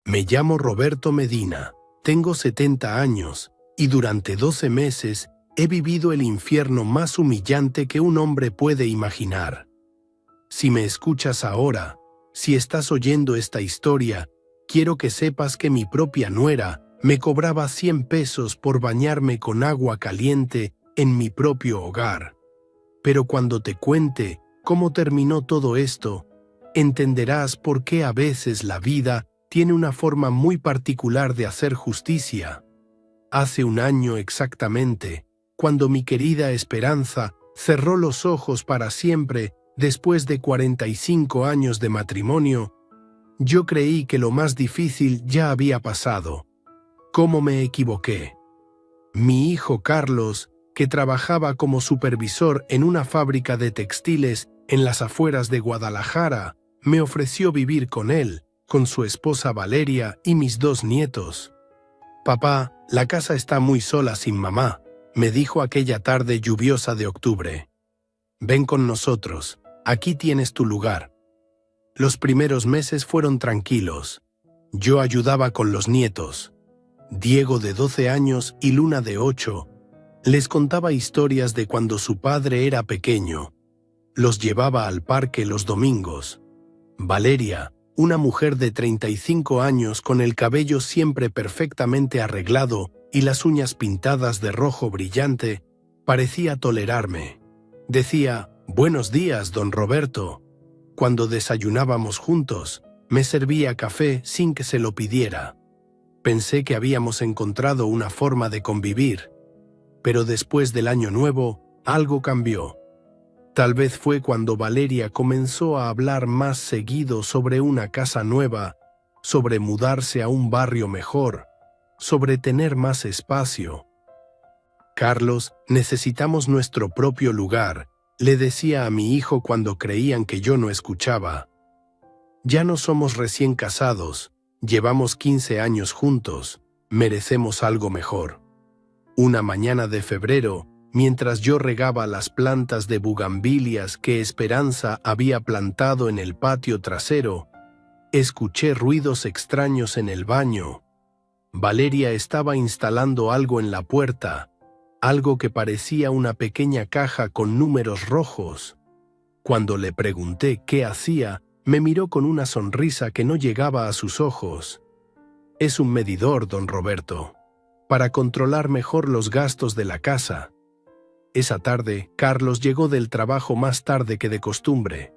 Me llamo Roberto Medina, tengo 70 años y durante 12 meses he vivido el infierno más humillante que un hombre puede imaginar. Si me escuchas ahora, si estás oyendo esta historia, quiero que sepas que mi propia nuera me cobraba 100 pesos por bañarme con agua caliente en mi propio hogar. Pero cuando te cuente cómo terminó todo esto, entenderás por qué a veces la vida tiene una forma muy particular de hacer justicia. Hace un año exactamente, cuando mi querida Esperanza cerró los ojos para siempre después de 45 años de matrimonio, yo creí que lo más difícil ya había pasado. ¿Cómo me equivoqué? Mi hijo Carlos, que trabajaba como supervisor en una fábrica de textiles en las afueras de Guadalajara, me ofreció vivir con él, con su esposa Valeria y mis 2 nietos. «Papá, la casa está muy sola sin mamá», me dijo aquella tarde lluviosa de octubre. «Ven con nosotros, aquí tienes tu lugar». Los primeros meses fueron tranquilos. Yo ayudaba con los nietos. Diego, de 12 años, y Luna, de 8, les contaba historias de cuando su padre era pequeño. Los llevaba al parque los domingos. Valeria, una mujer de 35 años con el cabello siempre perfectamente arreglado y las uñas pintadas de rojo brillante, parecía tolerarme. Decía, «Buenos días, don Roberto». Cuando desayunábamos juntos, me servía café sin que se lo pidiera. Pensé que habíamos encontrado una forma de convivir. Pero después del Año Nuevo, algo cambió. Tal vez fue cuando Valeria comenzó a hablar más seguido sobre una casa nueva, sobre mudarse a un barrio mejor, sobre tener más espacio. «Carlos, necesitamos nuestro propio lugar», le decía a mi hijo cuando creían que yo no escuchaba. «Ya no somos recién casados, llevamos 15 años juntos, merecemos algo mejor». Una mañana de febrero, mientras yo regaba las plantas de bugambilias que Esperanza había plantado en el patio trasero, escuché ruidos extraños en el baño. Valeria estaba instalando algo en la puerta, algo que parecía una pequeña caja con números rojos. Cuando le pregunté qué hacía, me miró con una sonrisa que no llegaba a sus ojos. «Es un medidor, don Roberto, para controlar mejor los gastos de la casa». Esa tarde, Carlos llegó del trabajo más tarde que de costumbre.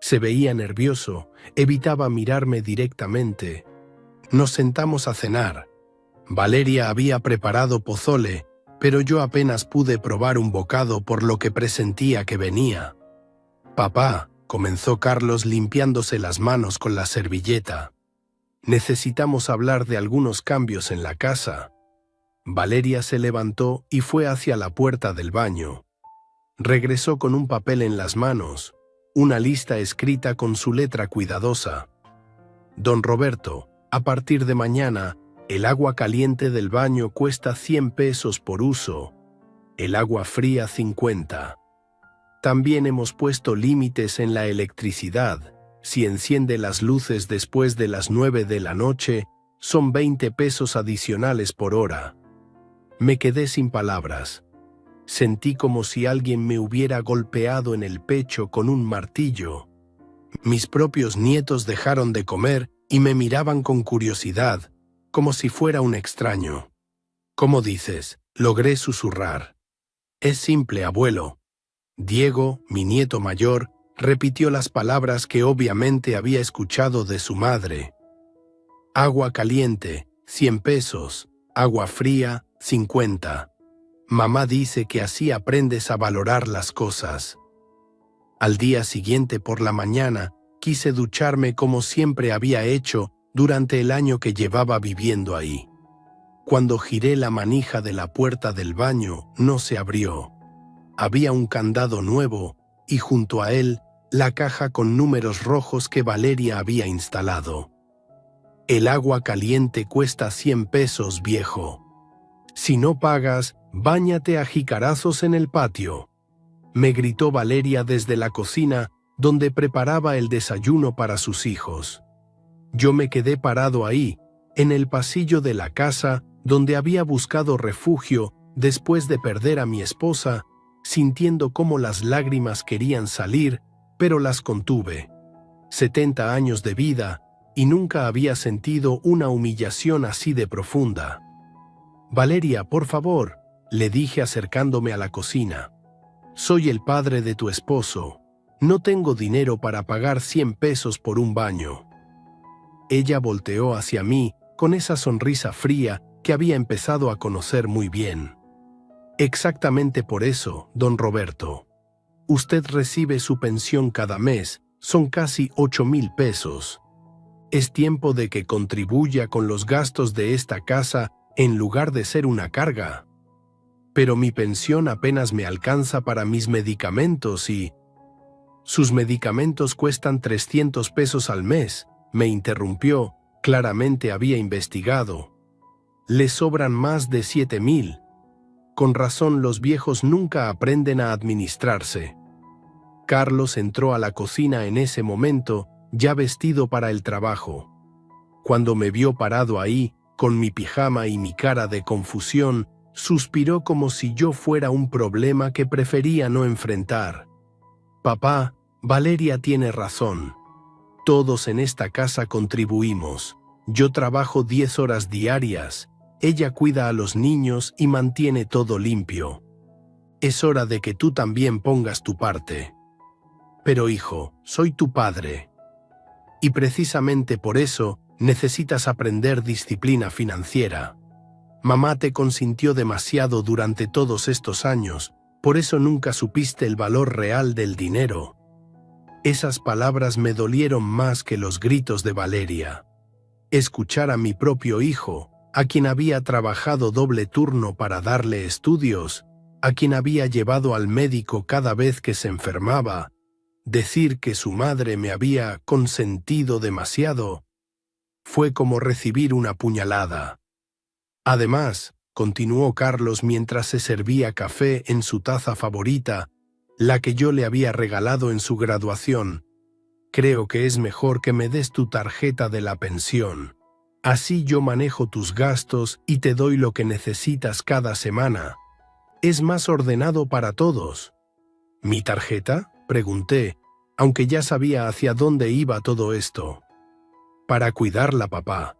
Se veía nervioso, evitaba mirarme directamente. Nos sentamos a cenar. Valeria había preparado pozole, pero yo apenas pude probar un bocado por lo que presentía que venía. «Papá», comenzó Carlos limpiándose las manos con la servilleta, «necesitamos hablar de algunos cambios en la casa». Valeria se levantó y fue hacia la puerta del baño. Regresó con un papel en las manos, una lista escrita con su letra cuidadosa. «Don Roberto, a partir de mañana, el agua caliente del baño cuesta 100 pesos por uso, el agua fría 50. También hemos puesto límites en la electricidad. Si enciende las luces después de las 9 de la noche, son 20 pesos adicionales por hora». Me quedé sin palabras. Sentí como si alguien me hubiera golpeado en el pecho con un martillo. Mis propios nietos dejaron de comer y me miraban con curiosidad, como si fuera un extraño. «¿Cómo dices?», logré susurrar. «Es simple, abuelo». Diego, mi nieto mayor, repitió las palabras que obviamente había escuchado de su madre. «Agua caliente, 100 pesos. Agua fría, 50. Mamá dice que así aprendes a valorar las cosas». Al día siguiente por la mañana, quise ducharme como siempre había hecho durante el año que llevaba viviendo ahí. Cuando giré la manija de la puerta del baño, no se abrió. Había un candado nuevo y junto a él la caja con números rojos que Valeria había instalado. «El agua caliente cuesta 100 pesos, viejo. Si no pagas, báñate a jicarazos en el patio», me gritó Valeria desde la cocina donde preparaba el desayuno para sus hijos. Yo me quedé parado ahí, en el pasillo de la casa donde había buscado refugio después de perder a mi esposa, sintiendo cómo las lágrimas querían salir, pero las contuve. 70 años de vida y nunca había sentido una humillación así de profunda. «Valeria, por favor», le dije acercándome a la cocina. «Soy el padre de tu esposo. No tengo dinero para pagar 100 pesos por un baño». Ella volteó hacia mí con esa sonrisa fría que había empezado a conocer muy bien. «Exactamente por eso, don Roberto. Usted recibe su pensión cada mes, son casi 8,000 pesos. Es tiempo de que contribuya con los gastos de esta casa en lugar de ser una carga. Pero mi pensión apenas me alcanza para mis medicamentos y...» «Sus medicamentos cuestan 300 pesos al mes», me interrumpió. Claramente había investigado. «Le sobran más de 7,000. Con razón los viejos nunca aprenden a administrarse». Carlos entró a la cocina en ese momento, ya vestido para el trabajo. Cuando me vio parado ahí, con mi pijama y mi cara de confusión, suspiró como si yo fuera un problema que prefería no enfrentar. «Papá, Valeria tiene razón. Todos en esta casa contribuimos. Yo trabajo 10 horas diarias, ella cuida a los niños y mantiene todo limpio. Es hora de que tú también pongas tu parte. Pero hijo, soy tu padre. Y precisamente por eso necesitas aprender disciplina financiera. Mamá te consintió demasiado durante todos estos años, por eso nunca supiste el valor real del dinero». Esas palabras me dolieron más que los gritos de Valeria. Escuchar a mi propio hijo, a quien había trabajado doble turno para darle estudios, a quien había llevado al médico cada vez que se enfermaba, decir que su madre me había consentido demasiado, fue como recibir una puñalada. Además, continuó Carlos mientras se servía café en su taza favorita, la que yo le había regalado en su graduación, creo que es mejor que me des tu tarjeta de la pensión. Así yo manejo tus gastos y te doy lo que necesitas cada semana. Es más ordenado para todos». «¿Mi tarjeta?», pregunté, aunque ya sabía hacia dónde iba todo esto. «Para cuidarla, papá.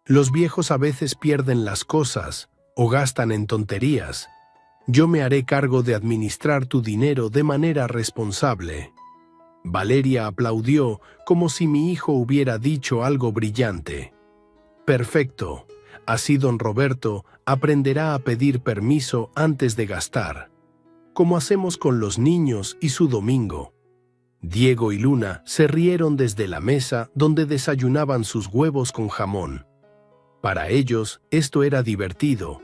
Los viejos a veces pierden las cosas o gastan en tonterías. Yo me haré cargo de administrar tu dinero de manera responsable». Valeria aplaudió como si mi hijo hubiera dicho algo brillante. «Perfecto. Así don Roberto aprenderá a pedir permiso antes de gastar, como hacemos con los niños y su domingo». Diego y Luna se rieron desde la mesa donde desayunaban sus huevos con jamón. Para ellos esto era divertido.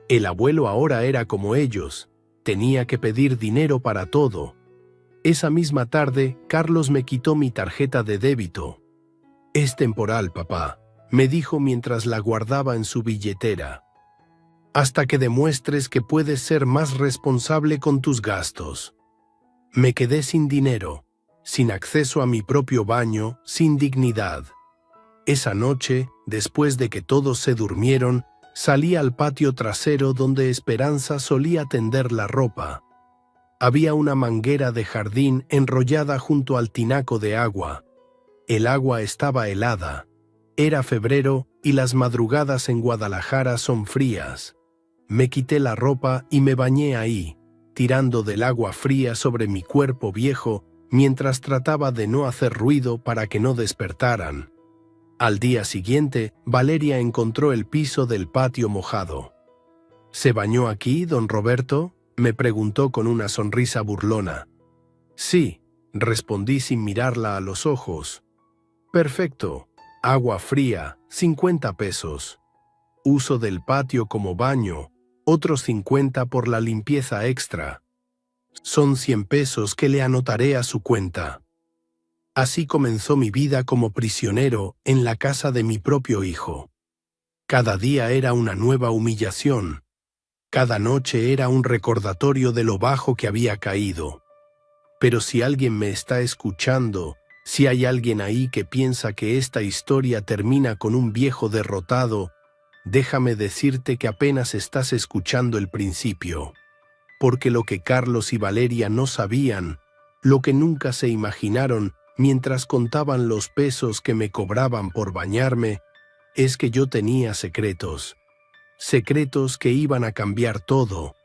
El abuelo ahora era como ellos, tenía que pedir dinero para todo. Esa misma tarde, Carlos me quitó mi tarjeta de débito. «Es temporal, papá», me dijo mientras la guardaba en su billetera. «Hasta que demuestres que puedes ser más responsable con tus gastos». Me quedé sin dinero, sin acceso a mi propio baño, sin dignidad. Esa noche, después de que todos se durmieron, salí al patio trasero donde Esperanza solía tender la ropa. Había una manguera de jardín enrollada junto al tinaco de agua. El agua estaba helada. Era febrero y las madrugadas en Guadalajara son frías. Me quité la ropa y me bañé ahí, tirando del agua fría sobre mi cuerpo viejo mientras trataba de no hacer ruido para que no despertaran. Al día siguiente, Valeria encontró el piso del patio mojado. «¿Se bañó aquí, don Roberto?», me preguntó con una sonrisa burlona. «Sí», respondí sin mirarla a los ojos. «Perfecto. Agua fría, 50 pesos. Uso del patio como baño, otros 50 por la limpieza extra. Son 100 pesos que le anotaré a su cuenta». Así comenzó mi vida como prisionero en la casa de mi propio hijo. Cada día era una nueva humillación. Cada noche era un recordatorio de lo bajo que había caído. Pero si alguien me está escuchando, Si hay alguien ahí que piensa que esta historia termina con un viejo derrotado, déjame decirte que apenas estás escuchando el principio. Porque lo que Carlos y Valeria no sabían, lo que nunca se imaginaron mientras contaban los pesos que me cobraban por bañarme, es que yo tenía secretos. Secretos que iban a cambiar todo.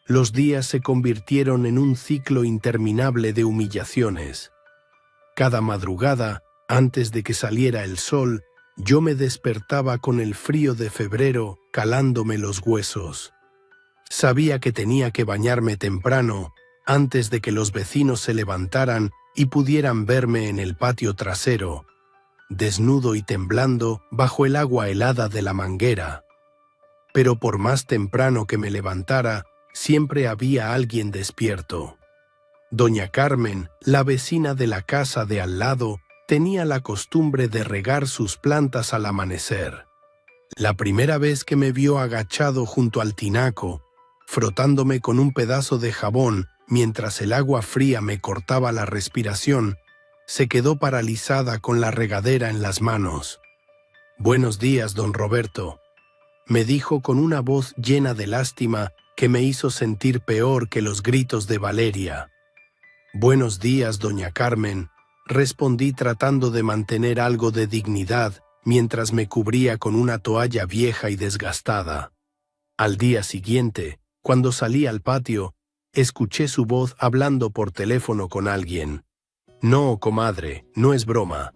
Los días se convirtieron en un ciclo interminable de humillaciones. Cada madrugada, antes de que saliera el sol, yo me despertaba con el frío de febrero calándome los huesos. Sabía que tenía que bañarme temprano, antes de que los vecinos se levantaran y pudieran verme en el patio trasero, desnudo y temblando bajo el agua helada de la manguera. Pero por más temprano que me levantara, siempre había alguien despierto. Doña Carmen, la vecina de la casa de al lado, tenía la costumbre de regar sus plantas al amanecer. La primera vez que me vio agachado junto al tinaco, frotándome con un pedazo de jabón mientras el agua fría me cortaba la respiración, se quedó paralizada con la regadera en las manos. «Buenos días, don Roberto», me dijo con una voz llena de lástima que me hizo sentir peor que los gritos de Valeria. «Buenos días, doña Carmen», respondí tratando de mantener algo de dignidad mientras me cubría con una toalla vieja y desgastada. Al día siguiente, cuando salí al patio, escuché su voz hablando por teléfono con alguien. «No, comadre, no es broma.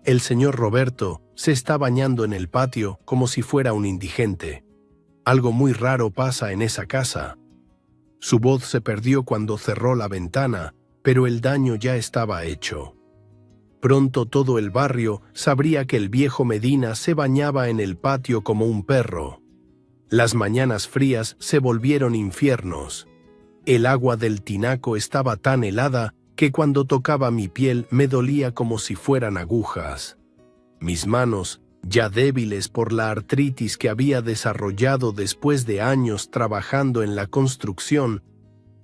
El señor Roberto se está bañando en el patio como si fuera un indigente. Algo muy raro pasa en esa casa». Su voz se perdió cuando cerró la ventana, pero el daño ya estaba hecho. Pronto todo el barrio sabría que el viejo Medina se bañaba en el patio como un perro. Las mañanas frías se volvieron infiernos. El agua del tinaco estaba tan helada que cuando tocaba mi piel me dolía como si fueran agujas. Mis manos, ya débiles por la artritis que había desarrollado después de años trabajando en la construcción,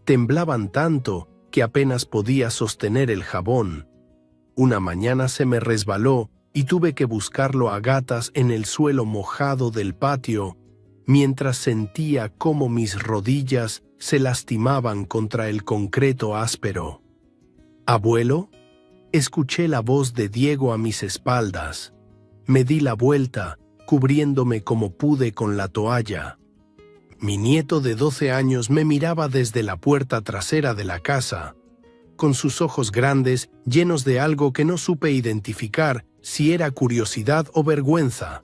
temblaban tanto que apenas podía sostener el jabón. Una mañana se me resbaló y tuve que buscarlo a gatas en el suelo mojado del patio, mientras sentía cómo mis rodillas se lastimaban contra el concreto áspero. «¿Abuelo?», escuché la voz de Diego a mis espaldas. Me di la vuelta, cubriéndome como pude con la toalla. Mi nieto de 12 años me miraba desde la puerta trasera de la casa, con sus ojos grandes llenos de algo que no supe identificar si era curiosidad o vergüenza.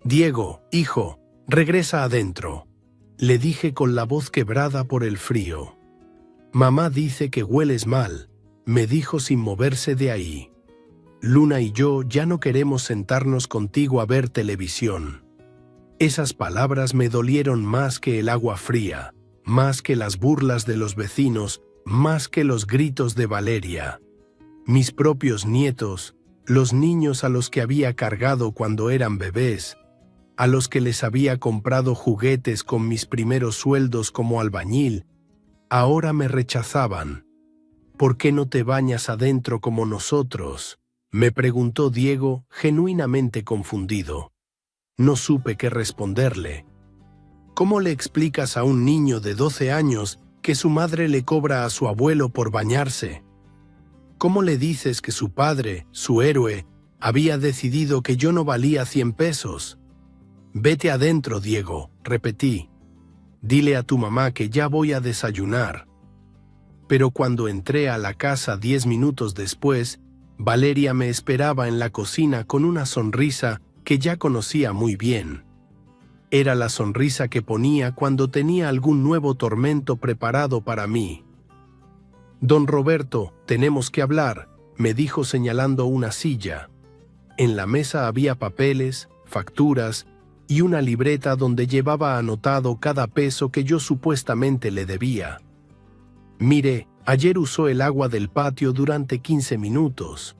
«Diego, hijo, regresa adentro», le dije con la voz quebrada por el frío. «Mamá dice que hueles mal», me dijo sin moverse de ahí. «Luna y yo ya no queremos sentarnos contigo a ver televisión». Esas palabras me dolieron más que el agua fría, más que las burlas de los vecinos, más que los gritos de Valeria. Mis propios nietos, los niños a los que había cargado cuando eran bebés, a los que les había comprado juguetes con mis primeros sueldos como albañil, ahora me rechazaban. «¿Por qué no te bañas adentro como nosotros?», me preguntó Diego, genuinamente confundido. No supe qué responderle. ¿Cómo le explicas a un niño de 12 años que su madre le cobra a su abuelo por bañarse? ¿Cómo le dices que su padre, su héroe, había decidido que yo no valía 100 pesos? «Vete adentro, Diego», repetí. «Dile a tu mamá que ya voy a desayunar». Pero cuando entré a la casa 10 minutos después, Valeria me esperaba en la cocina con una sonrisa que ya conocía muy bien. Era la sonrisa que ponía cuando tenía algún nuevo tormento preparado para mí. «Don Roberto, tenemos que hablar», me dijo señalando una silla. En la mesa había papeles, facturas y una libreta donde llevaba anotado cada peso que yo supuestamente le debía. «Mire, ayer usó el agua del patio durante 15 minutos.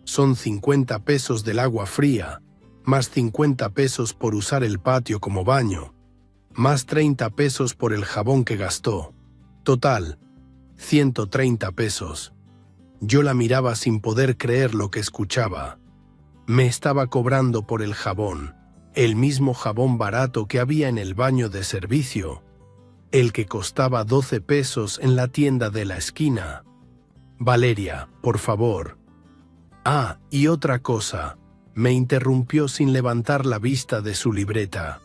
Son 50 pesos del agua fría, más 50 pesos por usar el patio como baño, más 30 pesos por el jabón que gastó. Total, 130 pesos. Yo la miraba sin poder creer lo que escuchaba. Me estaba cobrando por el jabón, el mismo jabón barato que había en el baño de servicio, el que costaba 12 pesos en la tienda de la esquina. Valeria, por favor. Ah, y otra cosa, me interrumpió sin levantar la vista de su libreta.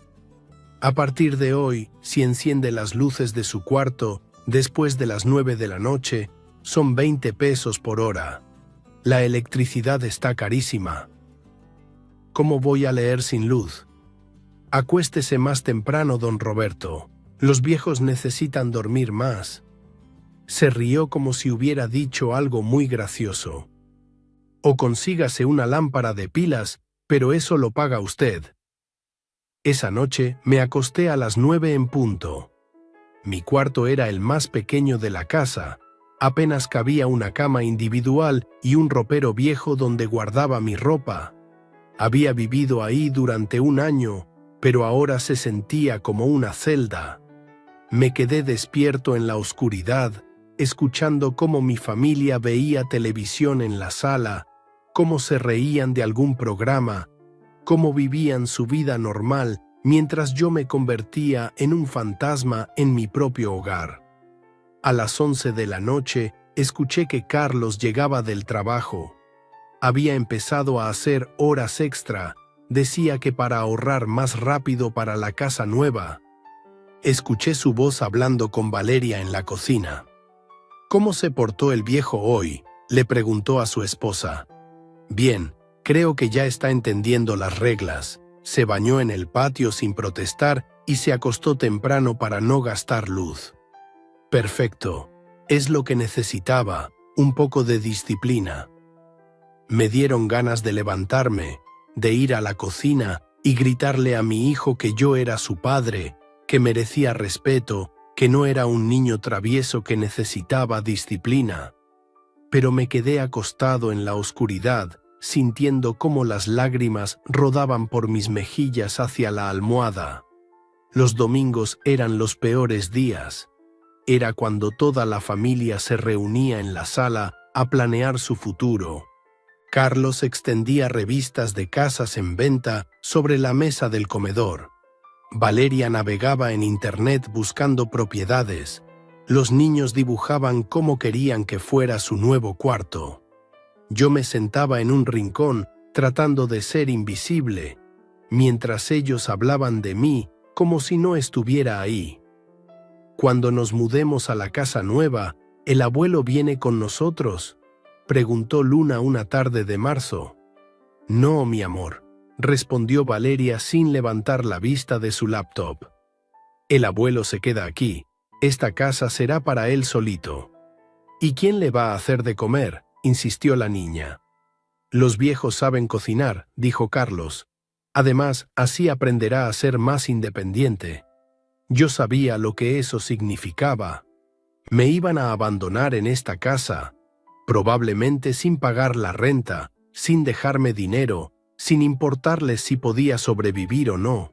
A partir de hoy, si enciende las luces de su cuarto, después de las 9 de la noche, son 20 pesos por hora. La electricidad está carísima. ¿Cómo voy a leer sin luz? Acuéstese más temprano, don Roberto. Los viejos necesitan dormir más. Se rió como si hubiera dicho algo muy gracioso. O consígase una lámpara de pilas, pero eso lo paga usted. Esa noche me acosté a las 9 en punto. Mi cuarto era el más pequeño de la casa. Apenas cabía una cama individual y un ropero viejo donde guardaba mi ropa. Había vivido ahí durante un año, pero ahora se sentía como una celda. Me quedé despierto en la oscuridad, escuchando cómo mi familia veía televisión en la sala, cómo se reían de algún programa, cómo vivían su vida normal mientras yo me convertía en un fantasma en mi propio hogar. A las 11 de la noche escuché que Carlos llegaba del trabajo. Había empezado a hacer horas extra. Decía que para ahorrar más rápido para la casa nueva. Escuché su voz hablando con Valeria en la cocina. ¿Cómo se portó el viejo hoy?, le preguntó a su esposa. Bien, creo que ya está entendiendo las reglas. Se bañó en el patio sin protestar y se acostó temprano para no gastar luz. Perfecto. Es lo que necesitaba, un poco de disciplina. Me dieron ganas de levantarme, de ir a la cocina y gritarle a mi hijo que yo era su padre, que merecía respeto, que no era un niño travieso que necesitaba disciplina. Pero me quedé acostado en la oscuridad, sintiendo cómo las lágrimas rodaban por mis mejillas hacia la almohada. Los domingos eran los peores días. Era cuando toda la familia se reunía en la sala a planear su futuro. Carlos extendía revistas de casas en venta sobre la mesa del comedor. Valeria navegaba en internet buscando propiedades. Los niños dibujaban cómo querían que fuera su nuevo cuarto. Yo me sentaba en un rincón tratando de ser invisible, mientras ellos hablaban de mí como si no estuviera ahí. Cuando nos mudemos a la casa nueva, ¿el abuelo viene con nosotros?, preguntó Luna una tarde de marzo. No, mi amor, respondió Valeria sin levantar la vista de su laptop. El abuelo se queda aquí. Esta casa será para él solito. ¿Y quién le va a hacer de comer?, insistió la niña. Los viejos saben cocinar, dijo Carlos. Además, así aprenderá a ser más independiente. Yo sabía lo que eso significaba. Me iban a abandonar en esta casa, probablemente sin pagar la renta, sin dejarme dinero, sin importarles si podía sobrevivir o no.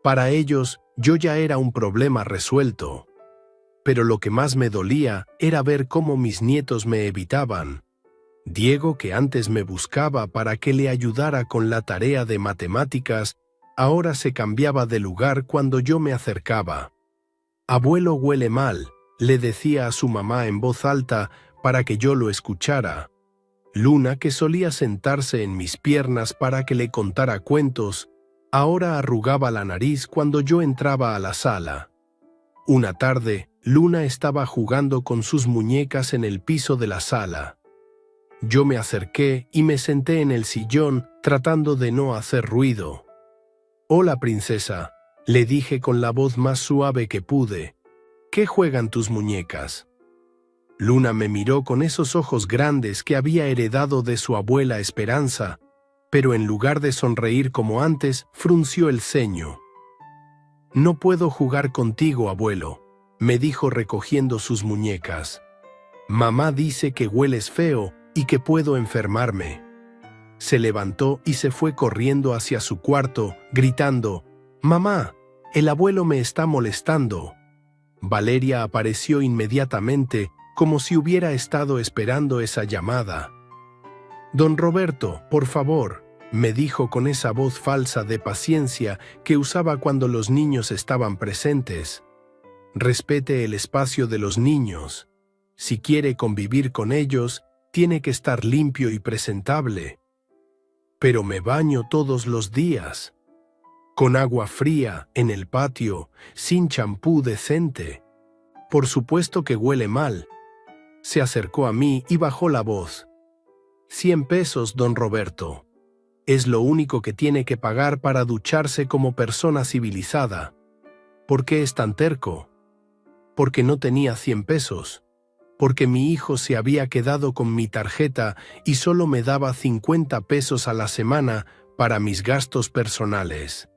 Para ellos, yo ya era un problema resuelto. Pero lo que más me dolía era ver cómo mis nietos me evitaban. Diego, que antes me buscaba para que le ayudara con la tarea de matemáticas, ahora se cambiaba de lugar cuando yo me acercaba. Abuelo huele mal, le decía a su mamá en voz alta para que yo lo escuchara. Luna, que solía sentarse en mis piernas para que le contara cuentos, ahora arrugaba la nariz cuando yo entraba a la sala. Una tarde, Luna estaba jugando con sus muñecas en el piso de la sala. Yo me acerqué y me senté en el sillón tratando de no hacer ruido. «Hola, princesa», le dije con la voz más suave que pude. «¿Qué juegan tus muñecas?» Luna me miró con esos ojos grandes que había heredado de su abuela Esperanza, pero en lugar de sonreír como antes, frunció el ceño. «No puedo jugar contigo, abuelo», me dijo recogiendo sus muñecas. «Mamá dice que hueles feo y que puedo enfermarme». Se levantó y se fue corriendo hacia su cuarto, gritando: «Mamá, el abuelo me está molestando». Valeria apareció inmediatamente, como si hubiera estado esperando esa llamada. «Don Roberto, por favor», me dijo con esa voz falsa de paciencia que usaba cuando los niños estaban presentes. «Respete el espacio de los niños. Si quiere convivir con ellos, tiene que estar limpio y presentable». «Pero me baño todos los días. Con agua fría, en el patio, sin champú decente. Por supuesto que huele mal». Se acercó a mí y bajó la voz. «100 pesos, don Roberto. Es lo único que tiene que pagar para ducharse como persona civilizada». «¿Por qué es tan terco?» «Porque no tenía 100 pesos. Porque mi hijo se había quedado con mi tarjeta y solo me daba 50 pesos a la semana para mis gastos personales.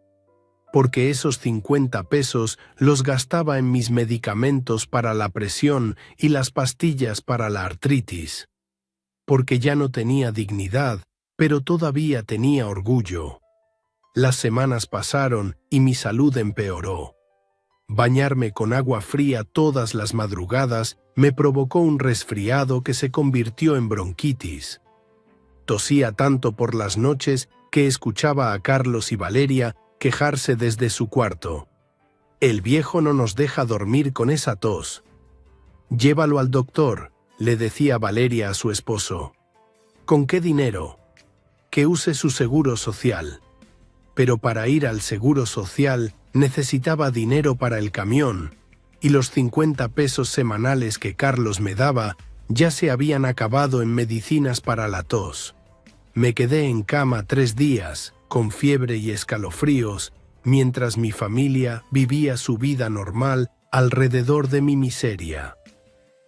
Porque esos 50 pesos los gastaba en mis medicamentos para la presión y las pastillas para la artritis. Porque ya no tenía dignidad, pero todavía tenía orgullo. Las semanas pasaron y mi salud empeoró. Bañarme con agua fría todas las madrugadas me provocó un resfriado que se convirtió en bronquitis. Tosía tanto por las noches que escuchaba a Carlos y Valeria quejarse desde su cuarto. «El viejo no nos deja dormir con esa tos». «Llévalo al doctor», le decía Valeria a su esposo. «¿Con qué dinero?» «Que use su seguro social». Pero para ir al seguro social necesitaba dinero para el camión, y los 50 pesos semanales que Carlos me daba ya se habían acabado en medicinas para la tos. Me quedé en cama 3 días, con fiebre y escalofríos, mientras mi familia vivía su vida normal alrededor de mi miseria.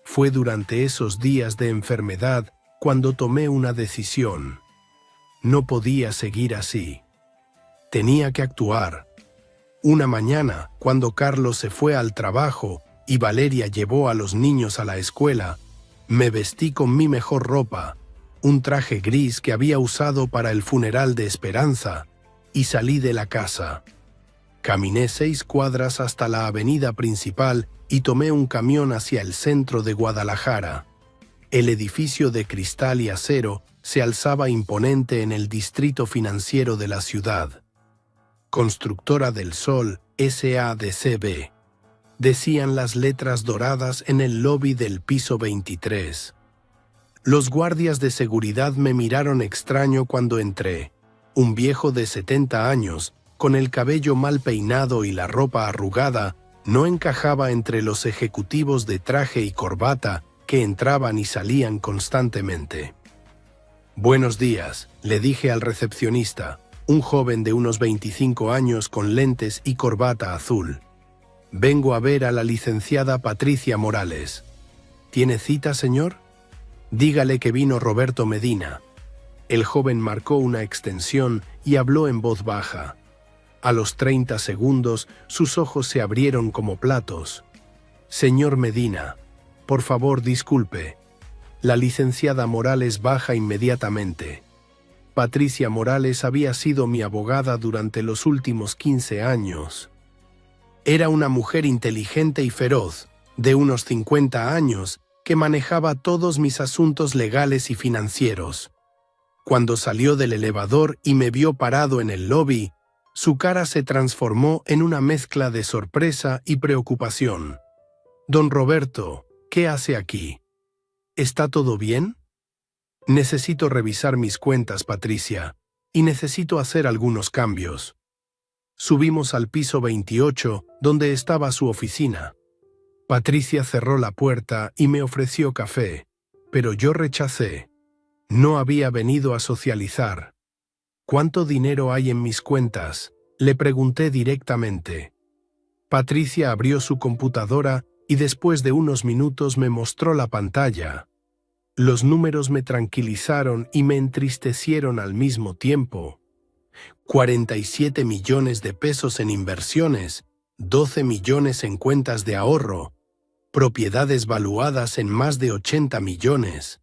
Fue durante esos días de enfermedad cuando tomé una decisión. No podía seguir así. Tenía que actuar. Una mañana, cuando Carlos se fue al trabajo y Valeria llevó a los niños a la escuela, me vestí con mi mejor ropa, un traje gris que había usado para el funeral de Esperanza, y salí de la casa. Caminé 6 cuadras hasta la avenida principal y tomé un camión hacia el centro de Guadalajara. El edificio de cristal y acero se alzaba imponente en el distrito financiero de la ciudad. Constructora del Sol, SADCB, decían las letras doradas en el lobby del piso 23. Los guardias de seguridad me miraron extraño cuando entré. Un viejo de 70 años, con el cabello mal peinado y la ropa arrugada, no encajaba entre los ejecutivos de traje y corbata que entraban y salían constantemente. «Buenos días», le dije al recepcionista, un joven de unos 25 años con lentes y corbata azul. «Vengo a ver a la licenciada Patricia Morales». «¿Tiene cita, señor?» «Dígale que vino Roberto Medina». El joven marcó una extensión y habló en voz baja. A los 30 segundos, sus ojos se abrieron como platos. «Señor Medina, por favor, disculpe». La licenciada Morales baja inmediatamente. Patricia Morales había sido mi abogada durante los últimos 15 años. Era una mujer inteligente y feroz, de unos 50 años, que manejaba todos mis asuntos legales y financieros. Cuando salió del elevador y me vio parado en el lobby, su cara se transformó en una mezcla de sorpresa y preocupación. «Don Roberto, ¿qué hace aquí? ¿Está todo bien?» «Necesito revisar mis cuentas, Patricia, y necesito hacer algunos cambios». Subimos al piso 28, donde estaba su oficina. Patricia cerró la puerta y me ofreció café, pero yo rechacé. No había venido a socializar. «¿Cuánto dinero hay en mis cuentas?», le pregunté directamente. Patricia abrió su computadora y después de unos minutos me mostró la pantalla. Los números me tranquilizaron y me entristecieron al mismo tiempo. 47 millones de pesos en inversiones, 12 millones en cuentas de ahorro, propiedades valuadas en más de 80 millones.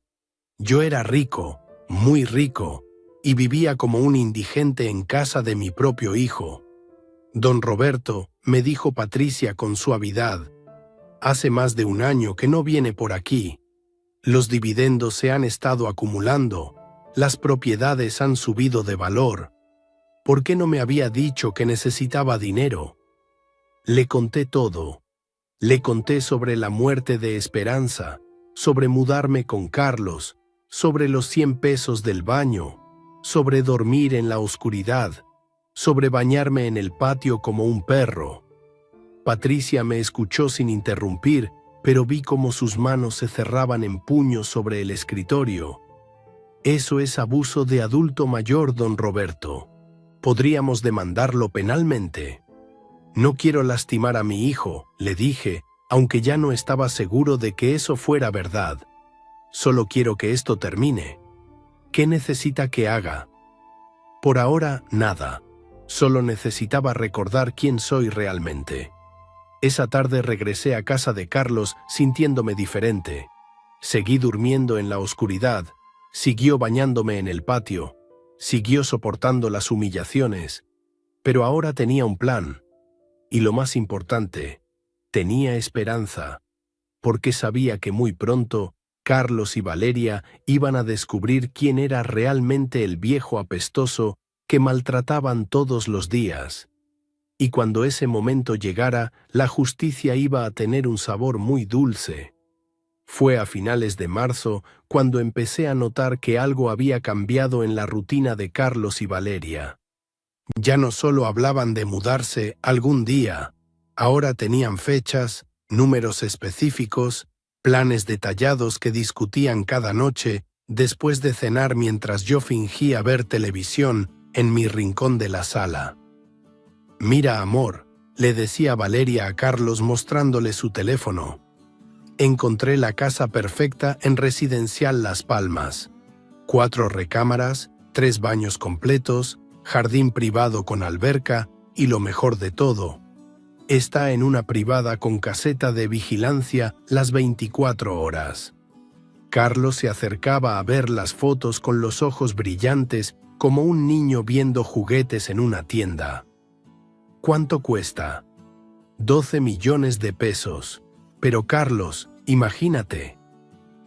Yo era rico, muy rico, y vivía como un indigente en casa de mi propio hijo. «Don Roberto», me dijo Patricia con suavidad, «hace más de un año que no viene por aquí. Los dividendos se han estado acumulando, las propiedades han subido de valor. ¿Por qué no me había dicho que necesitaba dinero? Le conté todo. Le conté sobre la muerte de Esperanza, sobre mudarme con Carlos, sobre los 100 pesos del baño, sobre dormir en la oscuridad, sobre bañarme en el patio como un perro. Patricia me escuchó sin interrumpir, pero vi cómo sus manos se cerraban en puños sobre el escritorio. Eso es abuso de adulto mayor, don Roberto. Podríamos demandarlo penalmente. No quiero lastimar a mi hijo, le dije, aunque ya no estaba seguro de que eso fuera verdad. Solo quiero que esto termine. ¿Qué necesita que haga? Por ahora, nada. Solo necesitaba recordar quién soy realmente. Esa tarde regresé a casa de Carlos sintiéndome diferente. Seguí durmiendo en la oscuridad, siguió bañándome en el patio, siguió soportando las humillaciones, pero ahora tenía un plan. Y lo más importante, tenía esperanza, porque sabía que muy pronto Carlos y Valeria iban a descubrir quién era realmente el viejo apestoso que maltrataban todos los días. Y cuando ese momento llegara, la justicia iba a tener un sabor muy dulce. Fue a finales de marzo cuando empecé a notar que algo había cambiado en la rutina de Carlos y Valeria. Ya no solo hablaban de mudarse algún día, ahora tenían fechas, números específicos, planes detallados que discutían cada noche después de cenar mientras yo fingía ver televisión en mi rincón de la sala. «Mira, amor», le decía Valeria a Carlos mostrándole su teléfono. «Encontré la casa perfecta en Residencial Las Palmas. 4 recámaras, 3 baños completos, jardín privado con alberca y lo mejor de todo, está en una privada con caseta de vigilancia las 24 horas». Carlos se acercaba a ver las fotos con los ojos brillantes como un niño viendo juguetes en una tienda. «¿Cuánto cuesta?» 12 millones de pesos. Pero Carlos, imagínate.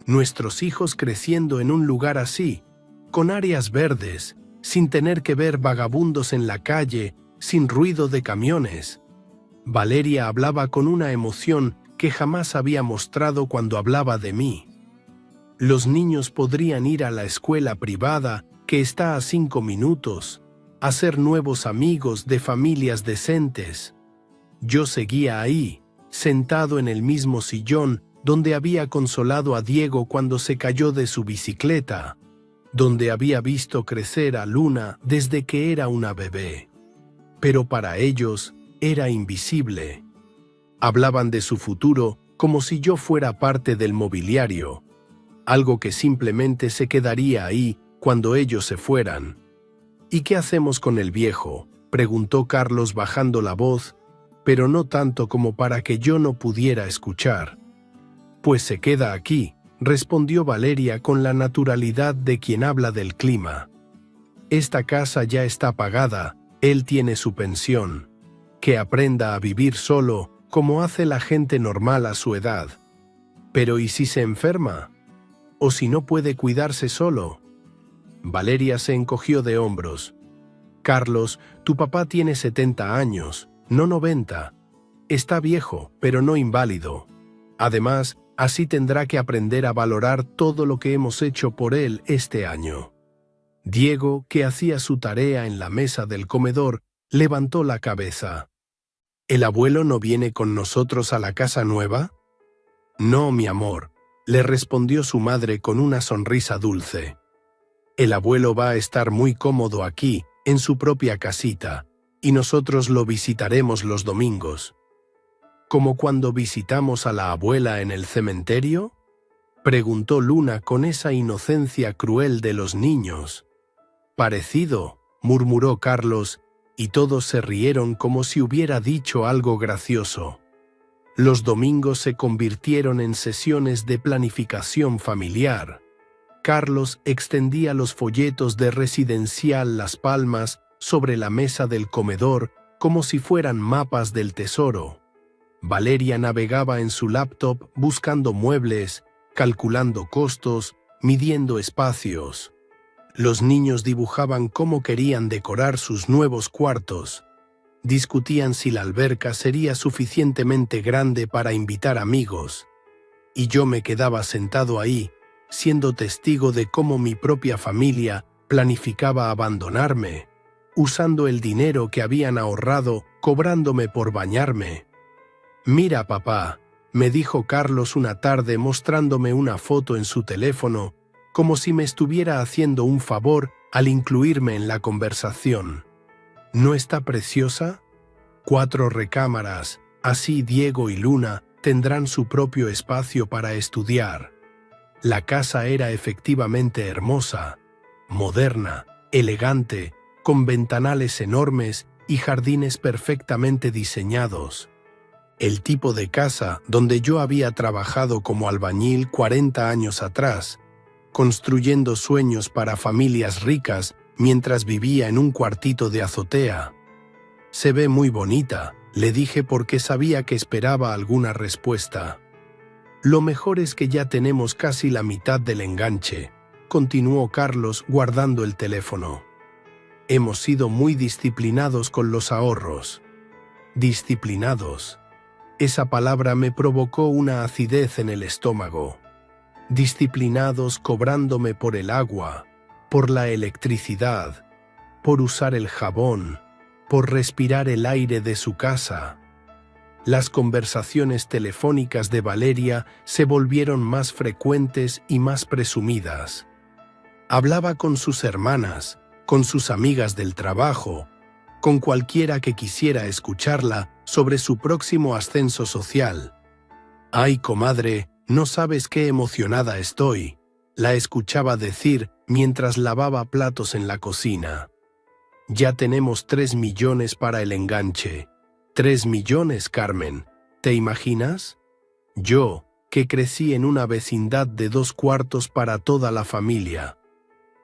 Nuestros hijos creciendo en un lugar así, con áreas verdes, sin tener que ver vagabundos en la calle, sin ruido de camiones. Valeria hablaba con una emoción que jamás había mostrado cuando hablaba de mí. Los niños podrían ir a la escuela privada, que está a 5 minutos, hacer nuevos amigos de familias decentes. Yo seguía ahí, sentado en el mismo sillón donde había consolado a Diego cuando se cayó de su bicicleta, donde había visto crecer a Luna desde que era una bebé. Pero para ellos era invisible. Hablaban de su futuro como si yo fuera parte del mobiliario, algo que simplemente se quedaría ahí cuando ellos se fueran. «¿Y qué hacemos con el viejo?», preguntó Carlos bajando la voz, pero no tanto como para que yo no pudiera escuchar. «Pues se queda aquí», respondió Valeria con la naturalidad de quien habla del clima. «Esta casa ya está pagada, él tiene su pensión. Que aprenda a vivir solo, como hace la gente normal a su edad. Pero ¿y si se enferma? ¿O si no puede cuidarse solo?». Valeria se encogió de hombros. «Carlos, tu papá tiene 70 años, no 90. Está viejo, pero no inválido. Además, así tendrá que aprender a valorar todo lo que hemos hecho por él este año». Diego, que hacía su tarea en la mesa del comedor, levantó la cabeza. «¿El abuelo no viene con nosotros a la casa nueva?». «No, mi amor», le respondió su madre con una sonrisa dulce. «El abuelo va a estar muy cómodo aquí, en su propia casita, y nosotros lo visitaremos los domingos». «¿Como cuando visitamos a la abuela en el cementerio?», preguntó Luna con esa inocencia cruel de los niños. «Parecido», murmuró Carlos, y todos se rieron como si hubiera dicho algo gracioso. Los domingos se convirtieron en sesiones de planificación familiar. Carlos extendía los folletos de Residencial Las Palmas sobre la mesa del comedor como si fueran mapas del tesoro. Valeria navegaba en su laptop buscando muebles, calculando costos, midiendo espacios. Los niños dibujaban cómo querían decorar sus nuevos cuartos. Discutían si la alberca sería suficientemente grande para invitar amigos. Y yo me quedaba sentado ahí, siendo testigo de cómo mi propia familia planificaba abandonarme, usando el dinero que habían ahorrado, cobrándome por bañarme. «Mira, papá», me dijo Carlos una tarde mostrándome una foto en su teléfono, como si me estuviera haciendo un favor al incluirme en la conversación. ¿No está preciosa? 4 recámaras, así Diego y Luna tendrán su propio espacio para estudiar. La casa era efectivamente hermosa, moderna, elegante, con ventanales enormes y jardines perfectamente diseñados. El tipo de casa donde yo había trabajado como albañil 40 años atrás, construyendo sueños para familias ricas mientras vivía en un cuartito de azotea. «Se ve muy bonita», le dije porque sabía que esperaba alguna respuesta. «Lo mejor es que ya tenemos casi la mitad del enganche», continuó Carlos guardando el teléfono. «Hemos sido muy disciplinados con los ahorros». Disciplinados. Esa palabra me provocó una acidez en el estómago. Disciplinados cobrándome por el agua, por la electricidad, por usar el jabón, por respirar el aire de su casa. Las conversaciones telefónicas de Valeria se volvieron más frecuentes y más presumidas. Hablaba con sus hermanas, con sus amigas del trabajo, con cualquiera que quisiera escucharla sobre su próximo ascenso social. «Ay, comadre, no sabes qué emocionada estoy», la escuchaba decir mientras lavaba platos en la cocina. «Ya tenemos 3 millones para el enganche». 3 millones, Carmen, ¿te imaginas? Yo, que crecí en una vecindad de 2 cuartos para toda la familia.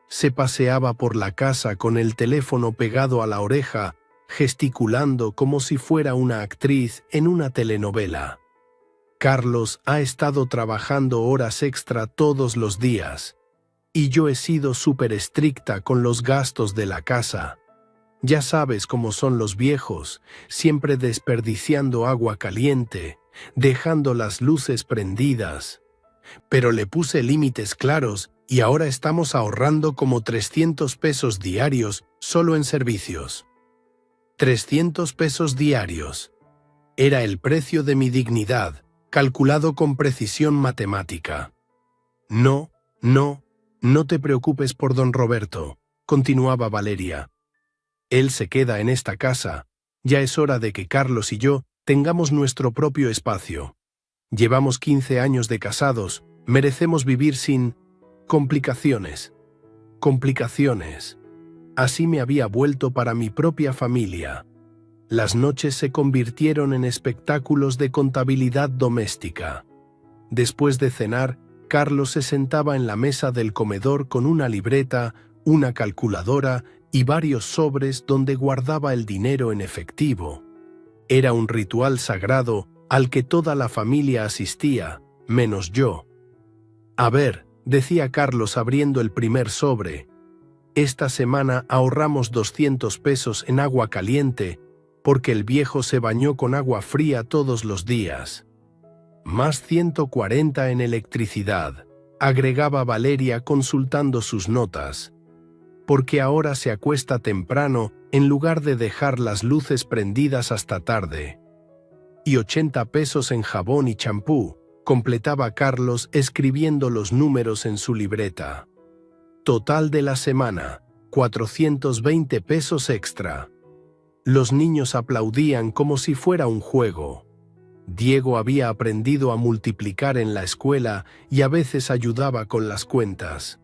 Se paseaba por la casa con el teléfono pegado a la oreja, gesticulando como si fuera una actriz en una telenovela. Carlos ha estado trabajando horas extra todos los días, y yo he sido súper estricta con los gastos de la casa. Ya sabes cómo son los viejos, siempre desperdiciando agua caliente, dejando las luces prendidas. Pero le puse límites claros y ahora estamos ahorrando como 300 pesos diarios solo en servicios. 300 pesos diarios. Era el precio de mi dignidad, calculado con precisión matemática. No te preocupes por don Roberto, continuaba Valeria. Él se queda en esta casa. Ya es hora de que Carlos y yo tengamos nuestro propio espacio. Llevamos 15 años de casados, merecemos vivir sin complicaciones. Complicaciones. Así me había vuelto para mi propia familia. Las noches se convirtieron en espectáculos de contabilidad doméstica. Después de cenar, Carlos se sentaba en la mesa del comedor con una libreta, una calculadora y varios sobres donde guardaba el dinero en efectivo. Era un ritual sagrado al que toda la familia asistía, menos yo. «A ver», decía Carlos abriendo el primer sobre, «esta semana ahorramos 200 pesos en agua caliente porque el viejo se bañó con agua fría todos los días. Más 140 en electricidad», agregaba Valeria consultando sus notas, «porque ahora se acuesta temprano en lugar de dejar las luces prendidas hasta tarde. Y 80 pesos en jabón y champú», completaba Carlos escribiendo los números en su libreta. «Total de la semana, 420 pesos extra». Los niños aplaudían como si fuera un juego. Diego había aprendido a multiplicar en la escuela y a veces ayudaba con las cuentas.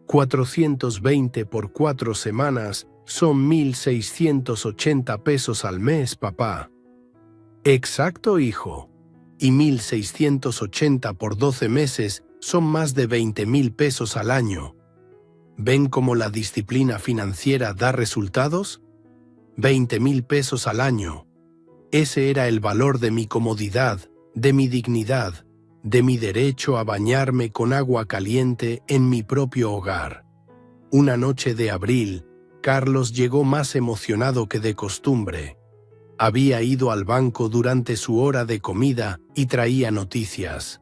420 por 4 semanas son 1.680 pesos al mes, papá. Exacto, hijo. Y 1.680 por 12 meses son más de 20.000 pesos al año. ¿Ven cómo la disciplina financiera da resultados? 20.000 pesos al año. Ese era el valor de mi comodidad, de mi dignidad, de mi derecho a bañarme con agua caliente en mi propio hogar. Una noche de abril, Carlos llegó más emocionado que de costumbre. Había ido al banco durante su hora de comida y traía noticias.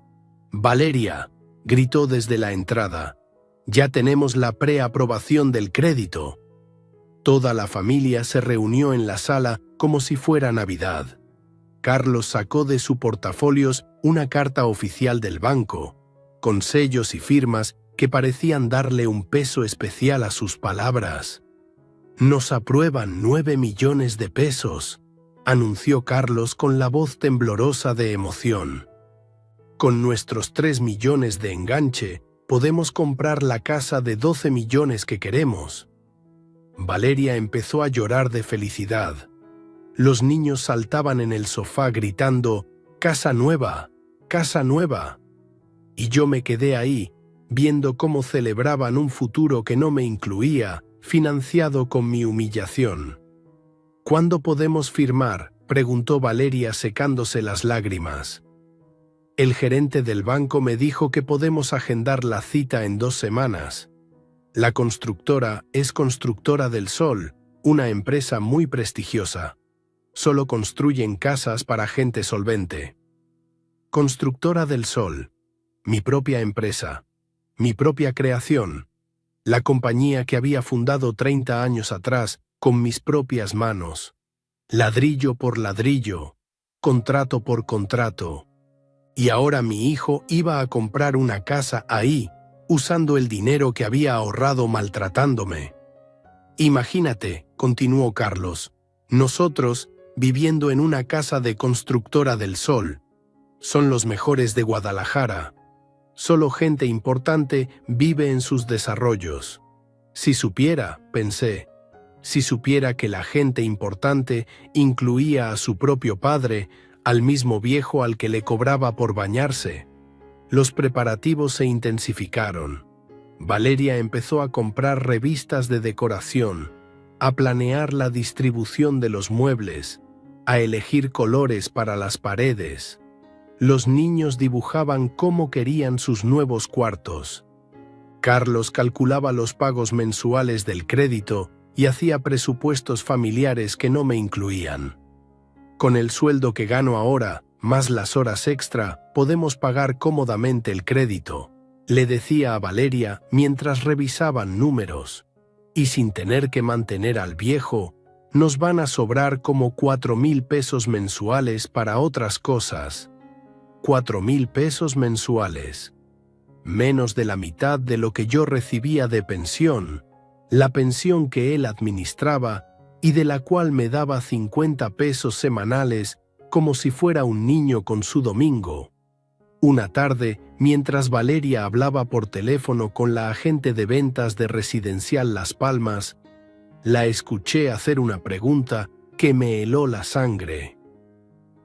«Valeria», gritó desde la entrada, «ya tenemos la preaprobación del crédito». Toda la familia se reunió en la sala como si fuera Navidad. Carlos sacó de su portafolios una carta oficial del banco, con sellos y firmas que parecían darle un peso especial a sus palabras. «Nos aprueban 9 millones de pesos», anunció Carlos con la voz temblorosa de emoción. «Con nuestros 3 millones de enganche, podemos comprar la casa de 12 millones que queremos». Valeria empezó a llorar de felicidad. Los niños saltaban en el sofá gritando, «¡Casa nueva! ¡Casa nueva!». Y yo me quedé ahí, viendo cómo celebraban un futuro que no me incluía, financiado con mi humillación. «¿Cuándo podemos firmar?», preguntó Valeria secándose las lágrimas. «El gerente del banco me dijo que podemos agendar la cita en 2 semanas. La constructora es Constructora del Sol, una empresa muy prestigiosa. Solo construyen casas para gente solvente». Constructora del Sol, mi propia empresa, mi propia creación, la compañía que había fundado 30 años atrás con mis propias manos, ladrillo por ladrillo, contrato por contrato. Y ahora mi hijo iba a comprar una casa ahí, usando el dinero que había ahorrado maltratándome. «Imagínate», continuó Carlos, «nosotros viviendo en una casa de Constructora del Sol. Son los mejores de Guadalajara. Solo gente importante vive en sus desarrollos». Si supiera, pensé, si supiera que la gente importante incluía a su propio padre, al mismo viejo al que le cobraba por bañarse. Los preparativos se intensificaron. Valeria empezó a comprar revistas de decoración, a planear la distribución de los muebles, a elegir colores para las paredes. Los niños dibujaban cómo querían sus nuevos cuartos. Carlos calculaba los pagos mensuales del crédito y hacía presupuestos familiares que no me incluían. «Con el sueldo que gano ahora, más las horas extra, podemos pagar cómodamente el crédito», le decía a Valeria mientras revisaban números. «Y sin tener que mantener al viejo, nos van a sobrar como 4,000 pesos mensuales para otras cosas». 4,000 pesos mensuales. Menos de la mitad de lo que yo recibía de pensión, la pensión que él administraba y de la cual me daba 50 pesos semanales como si fuera un niño con su domingo. Una tarde, mientras Valeria hablaba por teléfono con la agente de ventas de Residencial Las Palmas, la escuché hacer una pregunta que me heló la sangre.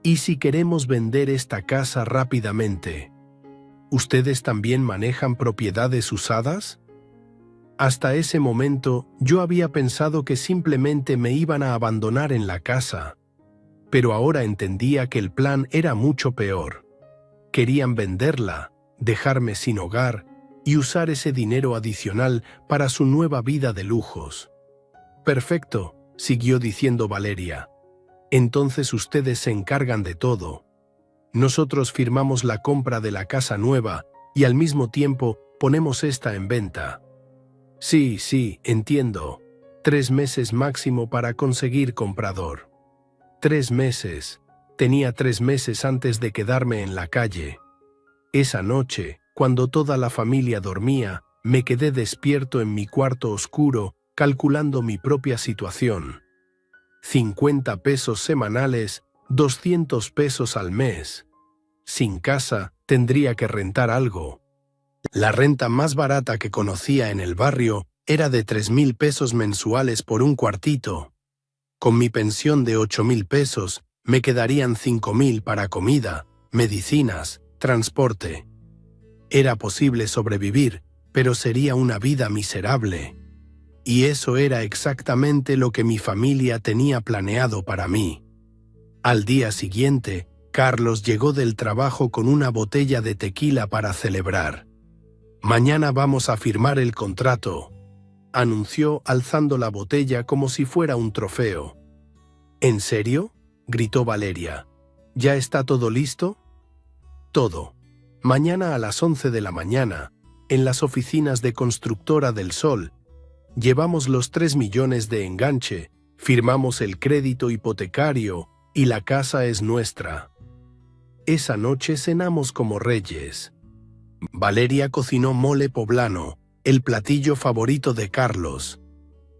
«¿Y si queremos vender esta casa rápidamente? ¿Ustedes también manejan propiedades usadas?». Hasta ese momento yo había pensado que simplemente me iban a abandonar en la casa, pero ahora entendía que el plan era mucho peor. Querían venderla, dejarme sin hogar y usar ese dinero adicional para su nueva vida de lujos. «Perfecto», siguió diciendo Valeria. «Entonces ustedes se encargan de todo. Nosotros firmamos la compra de la casa nueva y al mismo tiempo ponemos esta en venta». «Sí, entiendo. 3 meses máximo para conseguir comprador». 3 meses. Tenía 3 meses antes de quedarme en la calle. Esa noche, cuando toda la familia dormía, me quedé despierto en mi cuarto oscuro, calculando mi propia situación. 50 pesos semanales, 200 pesos al mes. Sin casa, tendría que rentar algo. La renta más barata que conocía en el barrio era de 3,000 pesos mensuales por un cuartito. Con mi pensión de 8,000 pesos, me quedarían 5,000 para comida, medicinas, transporte. Era posible sobrevivir, pero sería una vida miserable. Y eso era exactamente lo que mi familia tenía planeado para mí. Al día siguiente, Carlos llegó del trabajo con una botella de tequila para celebrar. «Mañana vamos a firmar el contrato», anunció alzando la botella como si fuera un trofeo. «¿En serio?», gritó Valeria. «¿Ya está todo listo?» «Todo. Mañana a las 11 de la mañana, en las oficinas de Constructora del Sol, llevamos los 3 millones de enganche, firmamos el crédito hipotecario y la casa es nuestra». Esa noche cenamos como reyes. Valeria cocinó mole poblano, el platillo favorito de Carlos.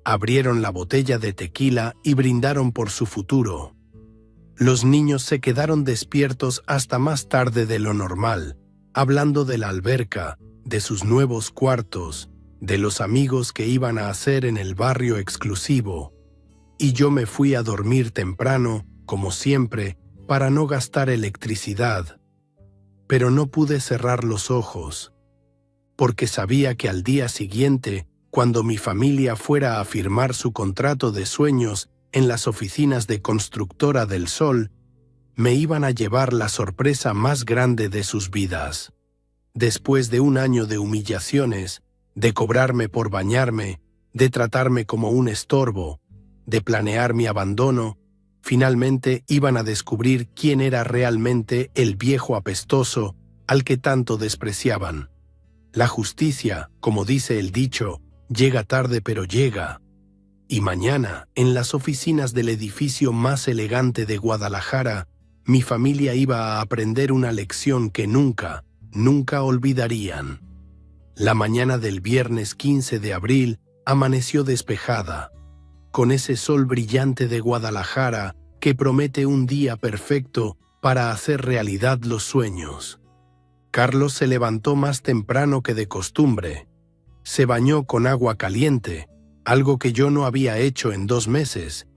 Abrieron la botella de tequila y brindaron por su futuro. Los niños se quedaron despiertos hasta más tarde de lo normal, hablando de la alberca, de sus nuevos cuartos, de los amigos que iban a hacer en el barrio exclusivo. Y yo me fui a dormir temprano, como siempre, para no gastar electricidad. Pero no pude cerrar los ojos, porque sabía que al día siguiente, cuando mi familia fuera a firmar su contrato de sueños en las oficinas de Constructora del Sol, me iban a llevar la sorpresa más grande de sus vidas. Después de un año de humillaciones, de cobrarme por bañarme, de tratarme como un estorbo, de planear mi abandono, finalmente iban a descubrir quién era realmente el viejo apestoso al que tanto despreciaban. La justicia, como dice el dicho, llega tarde pero llega. Y mañana, en las oficinas del edificio más elegante de Guadalajara, mi familia iba a aprender una lección que nunca, nunca olvidarían. La mañana del viernes 15 de abril amaneció despejada, con ese sol brillante de Guadalajara que promete un día perfecto para hacer realidad los sueños. Carlos se levantó más temprano que de costumbre. Se bañó con agua caliente, algo que yo no había hecho en 2 meses,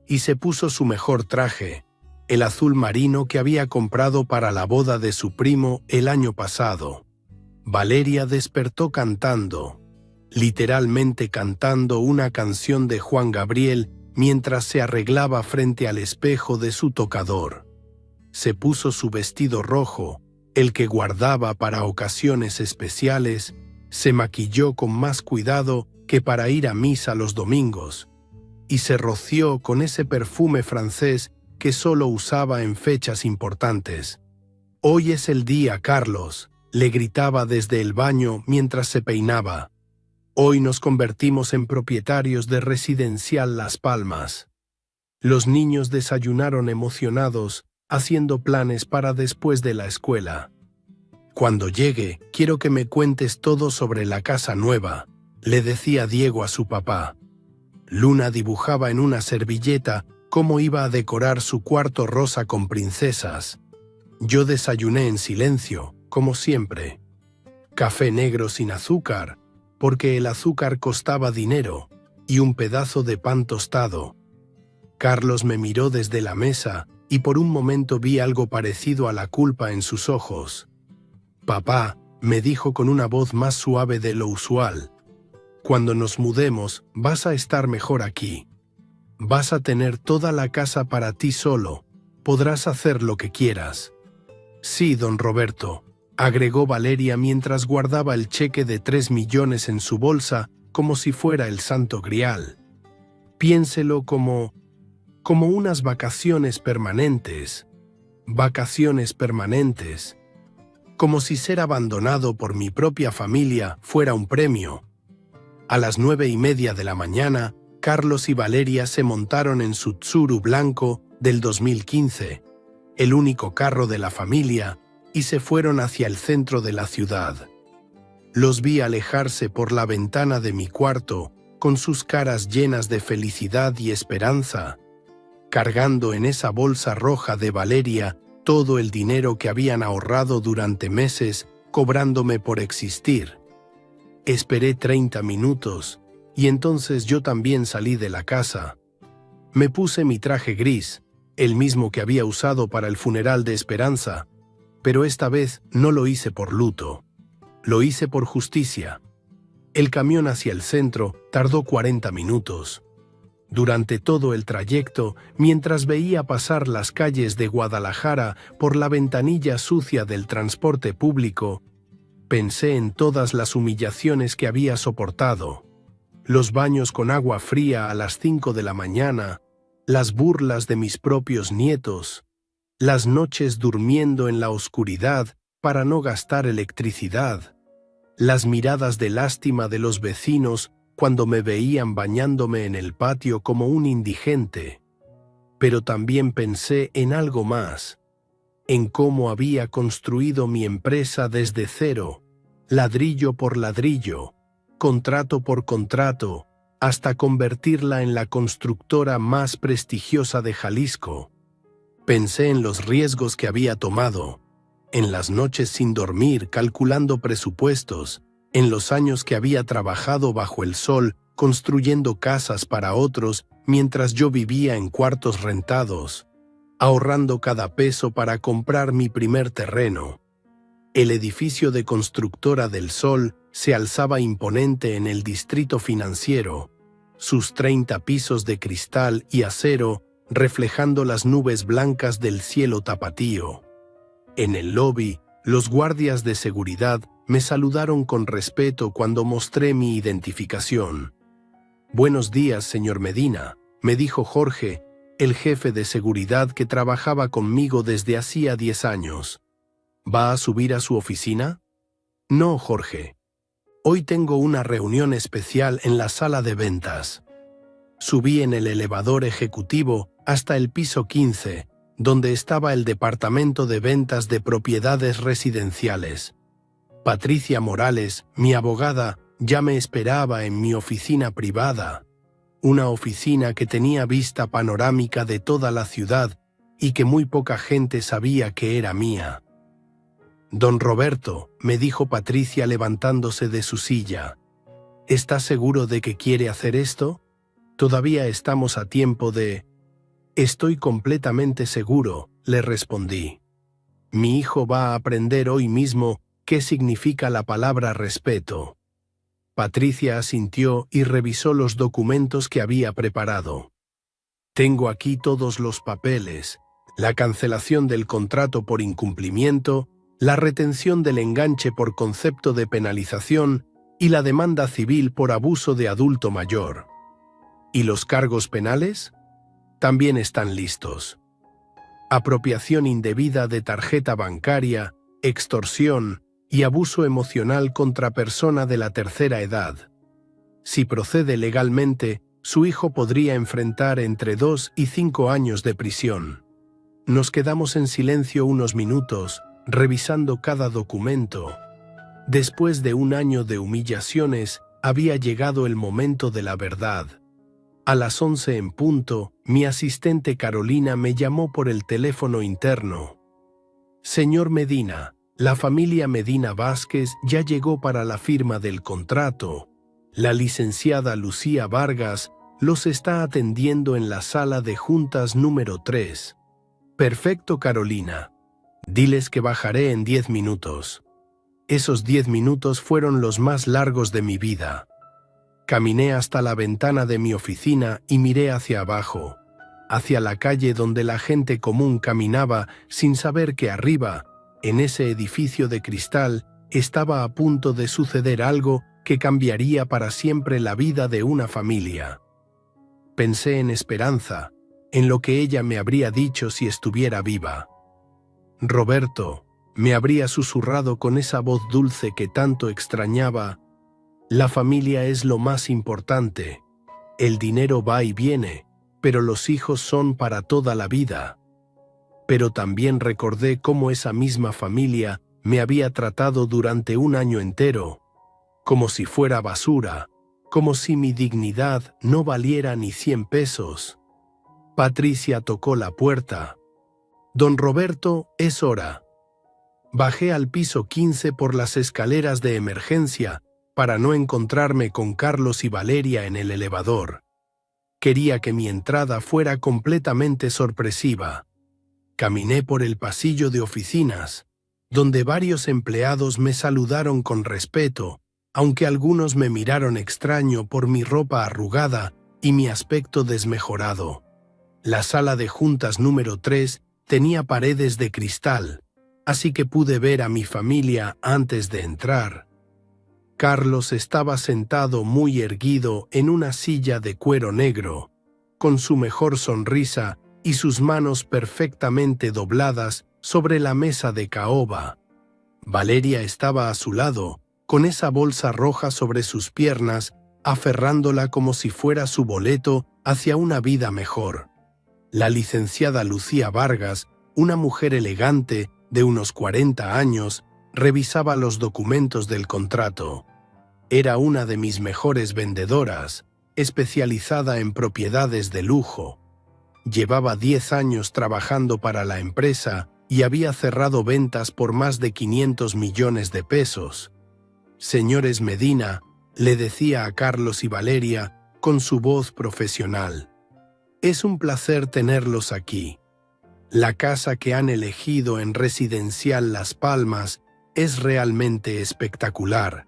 y se puso su mejor traje, el azul marino que había comprado para la boda de su primo el año pasado. Valeria despertó cantando, literalmente cantando una canción de Juan Gabriel mientras se arreglaba frente al espejo de su tocador. Se puso su vestido rojo, el que guardaba para ocasiones especiales, se maquilló con más cuidado que para ir a misa los domingos, y se roció con ese perfume francés que solo usaba en fechas importantes. «Hoy es el día, Carlos», le gritaba desde el baño mientras se peinaba. «Hoy nos convertimos en propietarios de Residencial Las Palmas». Los niños desayunaron emocionados, haciendo planes para después de la escuela. «Cuando llegue, quiero que me cuentes todo sobre la casa nueva», le decía Diego a su papá. Luna dibujaba en una servilleta cómo iba a decorar su cuarto rosa con princesas. Yo desayuné en silencio, como siempre. Café negro sin azúcar, porque el azúcar costaba dinero, y un pedazo de pan tostado. Carlos me miró desde la mesa y por un momento vi algo parecido a la culpa en sus ojos. «Papá», me dijo con una voz más suave de lo usual, «cuando nos mudemos vas a estar mejor aquí. Vas a tener toda la casa para ti solo, podrás hacer lo que quieras». «Sí, don Roberto», agregó Valeria mientras guardaba el cheque de 3 millones en su bolsa como si fuera el santo grial. «Piénselo como unas vacaciones permanentes. Vacaciones permanentes. Como si ser abandonado por mi propia familia fuera un premio». A las 9:30 de la mañana, Carlos y Valeria se montaron en su Tsuru blanco del 2015, el único carro de la familia, y se fueron hacia el centro de la ciudad. Los vi alejarse por la ventana de mi cuarto, con sus caras llenas de felicidad y esperanza, cargando en esa bolsa roja de Valeria todo el dinero que habían ahorrado durante meses, cobrándome por existir. Esperé 30 minutos, y entonces yo también salí de la casa. Me puse mi traje gris, el mismo que había usado para el funeral de Esperanza, pero esta vez no lo hice por luto. Lo hice por justicia. El camión hacia el centro tardó 40 minutos. Durante todo el trayecto, mientras veía pasar las calles de Guadalajara por la ventanilla sucia del transporte público, pensé en todas las humillaciones que había soportado. Los baños con agua fría a las 5 de la mañana, las burlas de mis propios nietos, las noches durmiendo en la oscuridad para no gastar electricidad, las miradas de lástima de los vecinos cuando me veían bañándome en el patio como un indigente. Pero también pensé en algo más, en cómo había construido mi empresa desde cero, ladrillo por ladrillo, contrato por contrato, hasta convertirla en la constructora más prestigiosa de Jalisco. Pensé en los riesgos que había tomado, en las noches sin dormir calculando presupuestos, en los años que había trabajado bajo el sol construyendo casas para otros mientras yo vivía en cuartos rentados, ahorrando cada peso para comprar mi primer terreno. El edificio de Constructora del Sol se alzaba imponente en el distrito financiero, sus 30 pisos de cristal y acero reflejando las nubes blancas del cielo tapatío. En el lobby, los guardias de seguridad me saludaron con respeto cuando mostré mi identificación. «Buenos días, señor Medina», me dijo Jorge, el jefe de seguridad que trabajaba conmigo desde hacía 10 años. «¿Va a subir a su oficina?» «No, Jorge. Hoy tengo una reunión especial en la sala de ventas». Subí en el elevador ejecutivo hasta el piso 15, donde estaba el departamento de ventas de propiedades residenciales. Patricia Morales, mi abogada, ya me esperaba en mi oficina privada, una oficina que tenía vista panorámica de toda la ciudad y que muy poca gente sabía que era mía. «Don Roberto», me dijo Patricia levantándose de su silla, «¿está seguro de que quiere hacer esto? Todavía estamos a tiempo de...». «Estoy completamente seguro», le respondí. «Mi hijo va a aprender hoy mismo qué significa la palabra respeto». Patricia asintió y revisó los documentos que había preparado. «Tengo aquí todos los papeles, la cancelación del contrato por incumplimiento, la retención del enganche por concepto de penalización y la demanda civil por abuso de adulto mayor». «¿Y los cargos penales?» «También están listos. Apropiación indebida de tarjeta bancaria, extorsión y abuso emocional contra persona de la tercera edad. Si procede legalmente, su hijo podría enfrentar entre 2 y 5 años de prisión». Nos quedamos en silencio unos minutos, revisando cada documento. Después de un año de humillaciones, había llegado el momento de la verdad. A las 11 en punto, mi asistente Carolina me llamó por el teléfono interno. «Señor Medina, la familia Medina Vázquez ya llegó para la firma del contrato. La licenciada Lucía Vargas los está atendiendo en la sala de juntas número 3. «Perfecto, Carolina. Diles que bajaré en 10 minutos». Esos 10 minutos fueron los más largos de mi vida. Caminé hasta la ventana de mi oficina y miré hacia abajo, hacia la calle donde la gente común caminaba sin saber que arriba, en ese edificio de cristal, estaba a punto de suceder algo que cambiaría para siempre la vida de una familia. Pensé en Esperanza, en lo que ella me habría dicho si estuviera viva. «Roberto», me habría susurrado con esa voz dulce que tanto extrañaba, «la familia es lo más importante. El dinero va y viene, pero los hijos son para toda la vida». Pero también recordé cómo esa misma familia me había tratado durante un año entero, como si fuera basura, como si mi dignidad no valiera ni 100 pesos. Patricia tocó la puerta. «Don Roberto, es hora». Bajé al piso 15 por las escaleras de emergencia para no encontrarme con Carlos y Valeria en el elevador. Quería que mi entrada fuera completamente sorpresiva. Caminé por el pasillo de oficinas, donde varios empleados me saludaron con respeto, aunque algunos me miraron extraño por mi ropa arrugada y mi aspecto desmejorado. La sala de juntas número 3 tenía paredes de cristal, así que pude ver a mi familia antes de entrar. Carlos estaba sentado muy erguido en una silla de cuero negro, con su mejor sonrisa y sus manos perfectamente dobladas sobre la mesa de caoba. Valeria estaba a su lado, con esa bolsa roja sobre sus piernas, aferrándola como si fuera su boleto hacia una vida mejor. La licenciada Lucía Vargas, una mujer elegante de unos 40 años, revisaba los documentos del contrato. Era una de mis mejores vendedoras, especializada en propiedades de lujo. Llevaba 10 años trabajando para la empresa y había cerrado ventas por más de 500 millones de pesos. «Señores Medina», le decía a Carlos y Valeria con su voz profesional, «es un placer tenerlos aquí. La casa que han elegido en Residencial Las Palmas es realmente espectacular.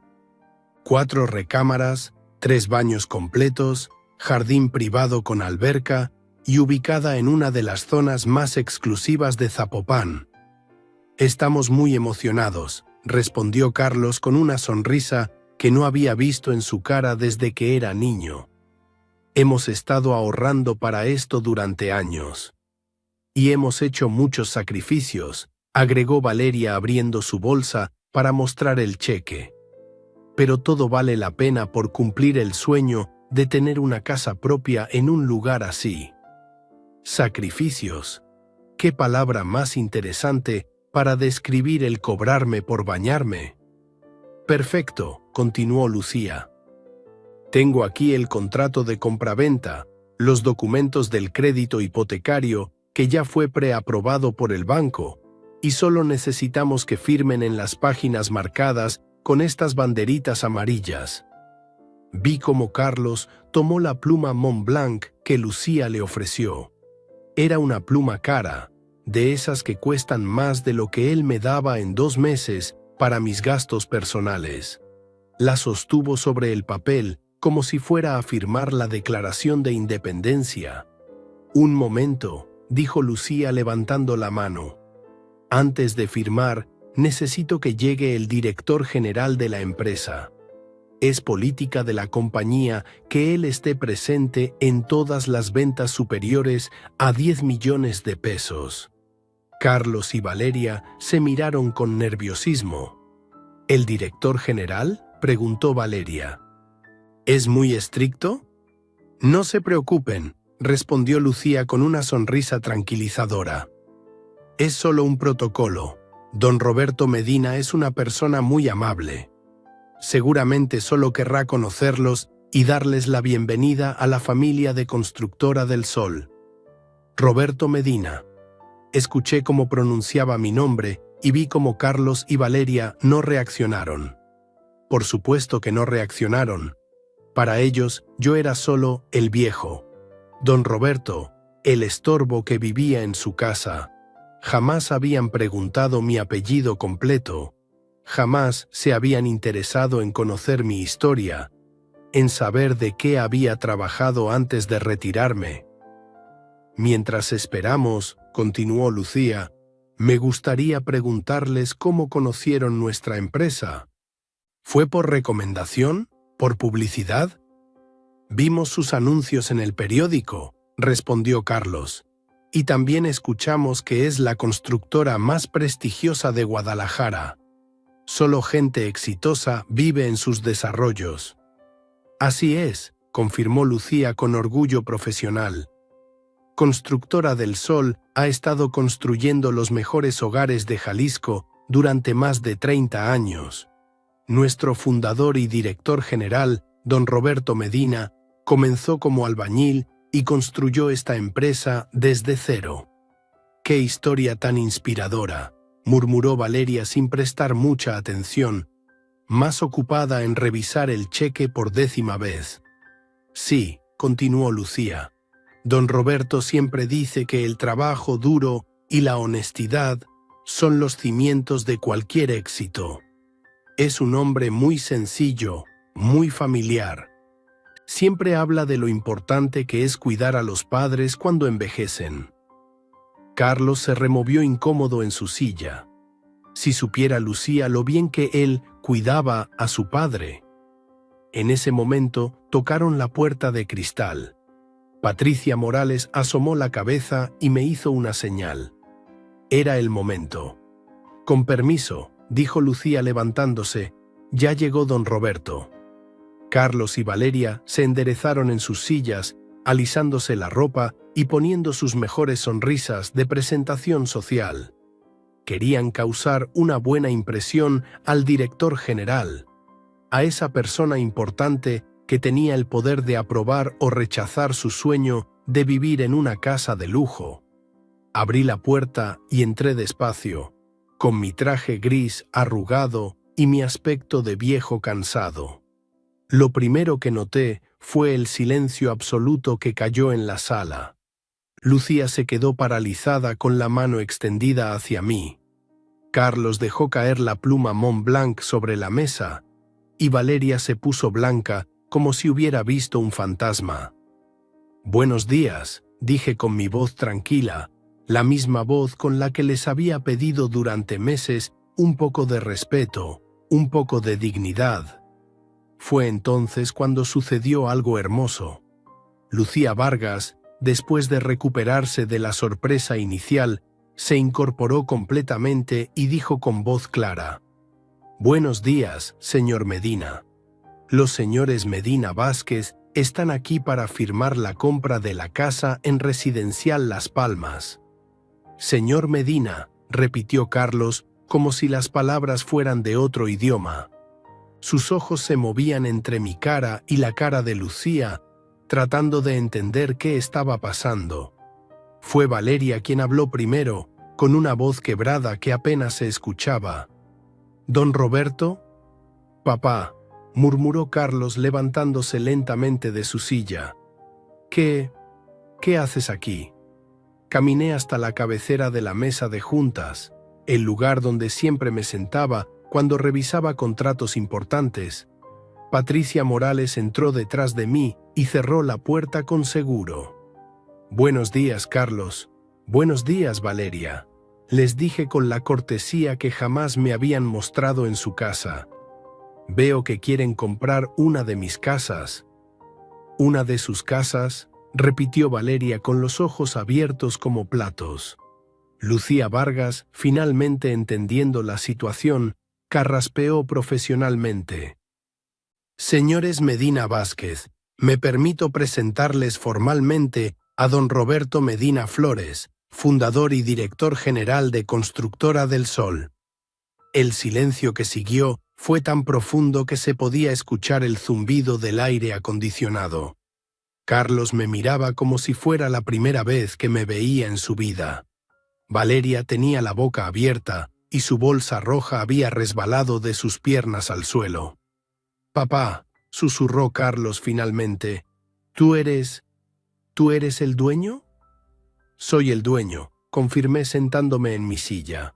4 recámaras, 3 baños completos, jardín privado con alberca y ubicada en una de las zonas más exclusivas de Zapopan». «Estamos muy emocionados», respondió Carlos con una sonrisa que no había visto en su cara desde que era niño. «Hemos estado ahorrando para esto durante años. Y hemos hecho muchos sacrificios», agregó Valeria abriendo su bolsa para mostrar el cheque. «Pero todo vale la pena por cumplir el sueño de tener una casa propia en un lugar así». «Sacrificios. ¿Qué palabra más interesante para describir el cobrarme por bañarme?» «Perfecto», continuó Lucía. «Tengo aquí el contrato de compraventa, los documentos del crédito hipotecario que ya fue preaprobado por el banco, y solo necesitamos que firmen en las páginas marcadas con estas banderitas amarillas». Vi cómo Carlos tomó la pluma Montblanc que Lucía le ofreció. Era una pluma cara, de esas que cuestan más de lo que él me daba en 2 meses para mis gastos personales. La sostuvo sobre el papel como si fuera a firmar la Declaración de Independencia. «Un momento», dijo Lucía levantando la mano. «Antes de firmar, necesito que llegue el director general de la empresa. Es política de la compañía que él esté presente en todas las ventas superiores a 10 millones de pesos». Carlos y Valeria se miraron con nerviosismo. «¿El director general?», preguntó Valeria. «¿Es muy estricto?». «No se preocupen», respondió Lucía con una sonrisa tranquilizadora. «Es solo un protocolo. Don Roberto Medina es una persona muy amable. Seguramente solo querrá conocerlos y darles la bienvenida a la familia de Constructora del Sol. Roberto Medina». Escuché cómo pronunciaba mi nombre y vi cómo Carlos y Valeria no reaccionaron. Por supuesto que no reaccionaron. Para ellos yo era solo el viejo. Don Roberto, el estorbo que vivía en su casa. Jamás habían preguntado mi apellido completo. Jamás se habían interesado en conocer mi historia, en saber de qué había trabajado antes de retirarme. «Mientras esperamos», continuó Lucía, «me gustaría preguntarles cómo conocieron nuestra empresa. ¿Fue por recomendación? ¿Por publicidad?» «Vimos sus anuncios en el periódico», respondió Carlos, «y también escuchamos que es la constructora más prestigiosa de Guadalajara. Solo gente exitosa vive en sus desarrollos». «Así es», confirmó Lucía con orgullo profesional. Constructora del Sol ha estado construyendo los mejores hogares de Jalisco durante más de 30 años. Nuestro fundador y director general, don Roberto Medina, comenzó como albañil y construyó esta empresa desde cero. «Qué historia tan inspiradora», murmuró Valeria sin prestar mucha atención, más ocupada en revisar el cheque por 10ª vez. «Sí», continuó Lucía, «don Roberto siempre dice que el trabajo duro y la honestidad son los cimientos de cualquier éxito. Es un hombre muy sencillo, muy familiar. Siempre habla de lo importante que es cuidar a los padres cuando envejecen. Carlos se removió incómodo en su silla. Si supiera Lucía lo bien que él cuidaba a su padre. En ese momento tocaron la puerta de cristal. Patricia Morales asomó la cabeza y me hizo una señal. Era el momento. «Con permiso», dijo Lucía levantándose, «ya llegó don Roberto». Carlos y Valeria se enderezaron en sus sillas, alisándose la ropa y poniendo sus mejores sonrisas de presentación social. Querían causar una buena impresión al director general, a esa persona importante que tenía el poder de aprobar o rechazar su sueño de vivir en una casa de lujo. Abrí la puerta y entré despacio, con mi traje gris arrugado y mi aspecto de viejo cansado. Lo primero que noté fue el silencio absoluto que cayó en la sala. Lucía se quedó paralizada con la mano extendida hacia mí. Carlos dejó caer la pluma Montblanc sobre la mesa y Valeria se puso blanca como si hubiera visto un fantasma. «Buenos días», dije con mi voz tranquila, la misma voz con la que les había pedido durante meses un poco de respeto, un poco de dignidad. Fue entonces cuando sucedió algo hermoso. Lucía Vargas, después de recuperarse de la sorpresa inicial, se incorporó completamente y dijo con voz clara: «Buenos días, señor Medina. Los señores Medina Vázquez están aquí para firmar la compra de la casa en Residencial Las Palmas». «Señor Medina», repitió Carlos, como si las palabras fueran de otro idioma. Sus ojos se movían entre mi cara y la cara de Lucía, tratando de entender qué estaba pasando. Fue Valeria quien habló primero, con una voz quebrada que apenas se escuchaba. «¿Don Roberto?» «Papá», murmuró Carlos levantándose lentamente de su silla. ¿Qué haces aquí?» Caminé hasta la cabecera de la mesa de juntas, el lugar donde siempre me sentaba cuando revisaba contratos importantes. Patricia Morales entró detrás de mí y cerró la puerta con seguro. «Buenos días, Carlos. Buenos días, Valeria», les dije con la cortesía que jamás me habían mostrado en su casa. «Veo que quieren comprar una de mis casas». «¿Una de sus casas?», repitió Valeria con los ojos abiertos como platos. Lucía Vargas, finalmente entendiendo la situación, carraspeó profesionalmente. «Señores Medina Vázquez, me permito presentarles formalmente a don Roberto Medina Flores, fundador y director general de Constructora del Sol». El silencio que siguió fue tan profundo que se podía escuchar el zumbido del aire acondicionado. Carlos me miraba como si fuera la primera vez que me veía en su vida. Valeria tenía la boca abierta y su bolsa roja había resbalado de sus piernas al suelo. «Papá», susurró Carlos finalmente, ¿tú eres el dueño?» «Soy el dueño», confirmé sentándome en mi silla.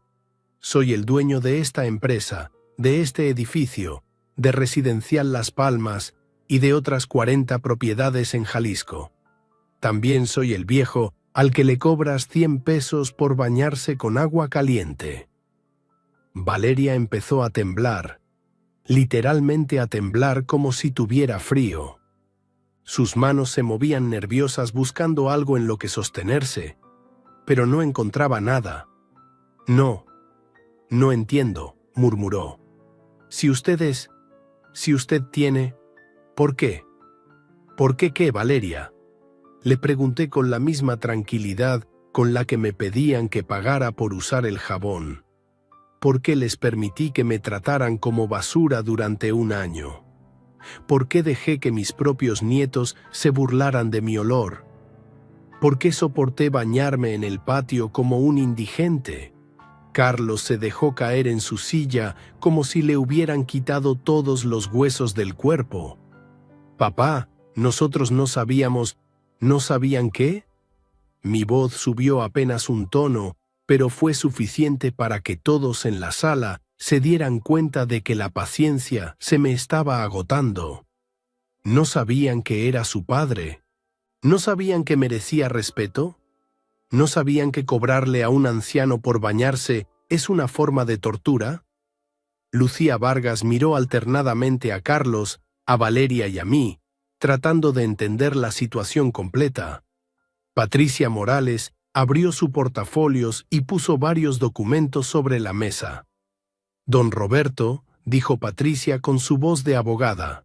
«Soy el dueño de esta empresa, de este edificio, de Residencial Las Palmas y de otras 40 propiedades en Jalisco. También soy el viejo al que le cobras 100 pesos por bañarse con agua caliente». Valeria empezó a temblar, literalmente a temblar como si tuviera frío. Sus manos se movían nerviosas buscando algo en lo que sostenerse, pero no encontraba nada. «No entiendo», murmuró. Si usted tiene... ¿Por qué? ¿Por qué qué, Valeria?», le pregunté con la misma tranquilidad con la que me pedían que pagara por usar el jabón. ¿Por qué les permití que me trataran como basura durante un año? ¿Por qué dejé que mis propios nietos se burlaran de mi olor? ¿Por qué soporté bañarme en el patio como un indigente? Carlos se dejó caer en su silla como si le hubieran quitado todos los huesos del cuerpo. «Papá, nosotros no sabíamos». «¿No sabían qué?». Mi voz subió apenas un tono, pero fue suficiente para que todos en la sala se dieran cuenta de que la paciencia se me estaba agotando. ¿No sabían que era su padre? ¿No sabían que merecía respeto? ¿No sabían que cobrarle a un anciano por bañarse es una forma de tortura? Lucía Vargas miró alternadamente a Carlos, a Valeria y a mí, tratando de entender la situación completa. Patricia Morales abrió su portafolios y puso varios documentos sobre la mesa. Don Roberto, dijo Patricia con su voz de abogada,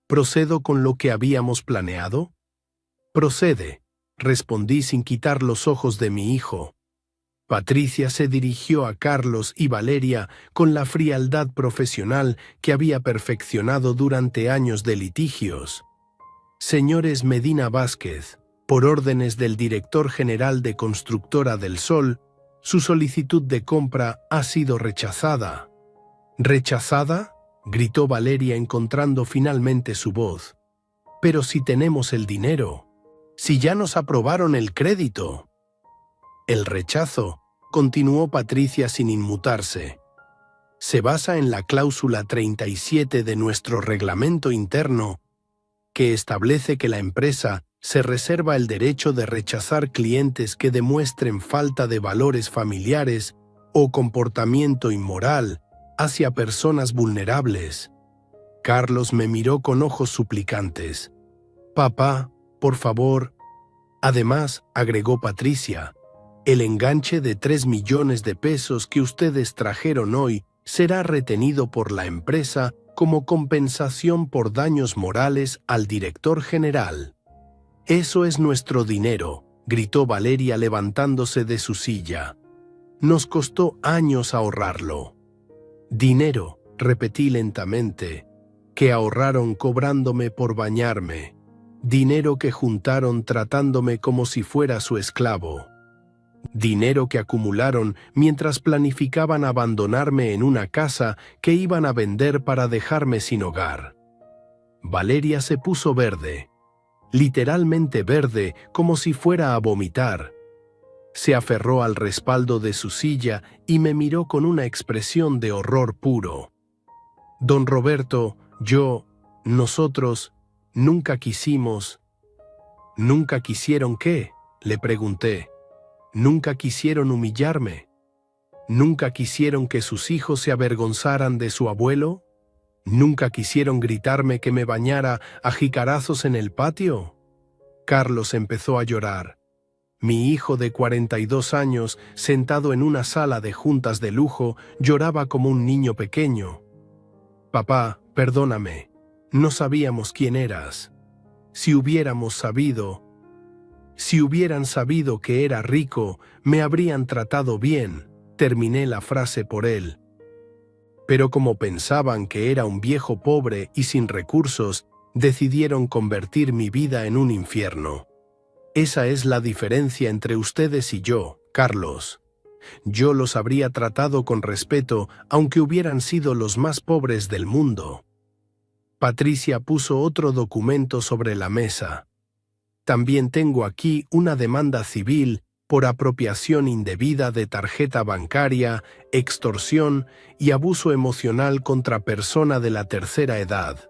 ¿procedo con lo que habíamos planeado? Procede, respondí sin quitar los ojos de mi hijo. Patricia se dirigió a Carlos y Valeria con la frialdad profesional que había perfeccionado durante años de litigios. Señores Medina Vázquez, por órdenes del director general de Constructora del Sol, su solicitud de compra ha sido rechazada. ¿Rechazada?, gritó Valeria encontrando finalmente su voz. Pero si tenemos el dinero, si ya nos aprobaron el crédito. El rechazo, continuó Patricia sin inmutarse, se basa en la cláusula 37 de nuestro reglamento interno, que establece que la empresa se reserva el derecho de rechazar clientes que demuestren falta de valores familiares o comportamiento inmoral hacia personas vulnerables. Carlos me miró con ojos suplicantes. Papá, por favor. Además, agregó Patricia, el enganche de 3 millones de pesos que ustedes trajeron hoy será retenido por la empresa como compensación por daños morales al director general. Eso es nuestro dinero, gritó Valeria levantándose de su silla. Nos costó años ahorrarlo. Dinero, repetí lentamente, que ahorraron cobrándome por bañarme. Dinero que juntaron tratándome como si fuera su esclavo. Dinero que acumularon mientras planificaban abandonarme en una casa que iban a vender para dejarme sin hogar. Valeria se puso verde, literalmente verde, como si fuera a vomitar. Se aferró al respaldo de su silla y me miró con una expresión de horror puro. Don Roberto, nosotros, nunca quisimos. ¿Nunca quisieron qué?, le pregunté. Nunca quisieron humillarme. ¿Nunca quisieron que sus hijos se avergonzaran de su abuelo? ¿Nunca quisieron gritarme que me bañara a jicarazos en el patio? Carlos empezó a llorar. Mi hijo de 42 años, sentado en una sala de juntas de lujo, lloraba como un niño pequeño. Papá, perdóname. No sabíamos quién eras. Si hubiéramos sabido... Si hubieran sabido que era rico, me habrían tratado bien, terminé la frase por él. Pero como pensaban que era un viejo pobre y sin recursos, decidieron convertir mi vida en un infierno. Esa es la diferencia entre ustedes y yo, Carlos. Yo los habría tratado con respeto, aunque hubieran sido los más pobres del mundo. Patricia puso otro documento sobre la mesa. También tengo aquí una demanda civil por apropiación indebida de tarjeta bancaria, extorsión y abuso emocional contra persona de la tercera edad.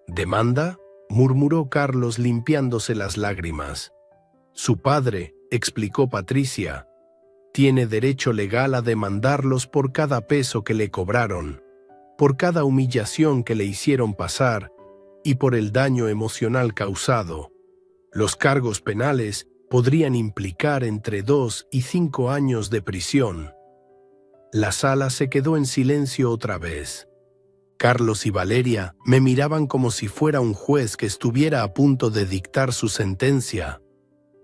¿Demanda?, murmuró Carlos limpiándose las lágrimas. Su padre, explicó Patricia, tiene derecho legal a demandarlos por cada peso que le cobraron, por cada humillación que le hicieron pasar y por el daño emocional causado. Los cargos penales podrían implicar entre 2 y 5 años de prisión. La sala se quedó en silencio otra vez. Carlos y Valeria me miraban como si fuera un juez que estuviera a punto de dictar su sentencia.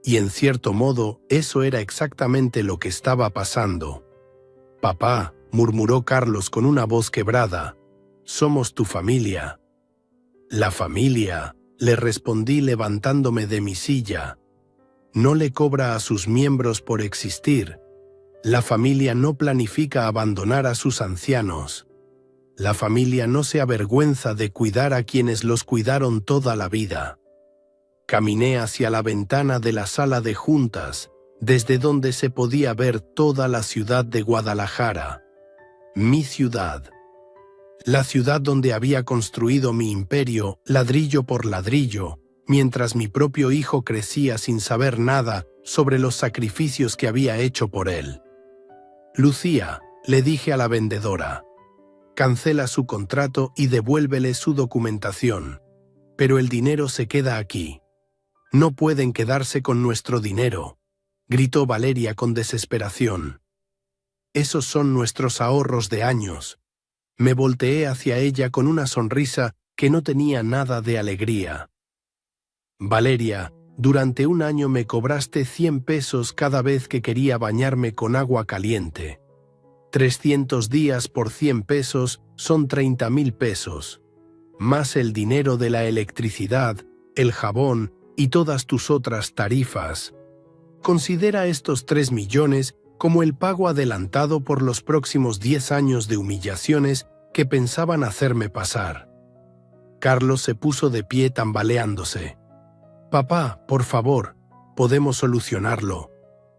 Y en cierto modo, eso era exactamente lo que estaba pasando. Papá, murmuró Carlos con una voz quebrada, somos tu familia. La familia, le respondí levantándome de mi silla. No le cobra a sus miembros por existir. La familia no planifica abandonar a sus ancianos. La familia no se avergüenza de cuidar a quienes los cuidaron toda la vida. Caminé hacia la ventana de la sala de juntas, desde donde se podía ver toda la ciudad de Guadalajara. Mi ciudad. La ciudad donde había construido mi imperio, ladrillo por ladrillo, mientras mi propio hijo crecía sin saber nada sobre los sacrificios que había hecho por él. Lucía, le dije a la vendedora, cancela su contrato y devuélvele su documentación. Pero el dinero se queda aquí. No pueden quedarse con nuestro dinero, gritó Valeria con desesperación. Esos son nuestros ahorros de años. Me volteé hacia ella con una sonrisa que no tenía nada de alegría. Valeria, durante un año me cobraste 100 pesos cada vez que quería bañarme con agua caliente. 300 días por 100 pesos son 30.000 pesos. Más el dinero de la electricidad, el jabón y todas tus otras tarifas. Considera estos 3 millones como el pago adelantado por los próximos 10 años de humillaciones que pensaban hacerme pasar. Carlos se puso de pie tambaleándose. Papá, por favor, podemos solucionarlo.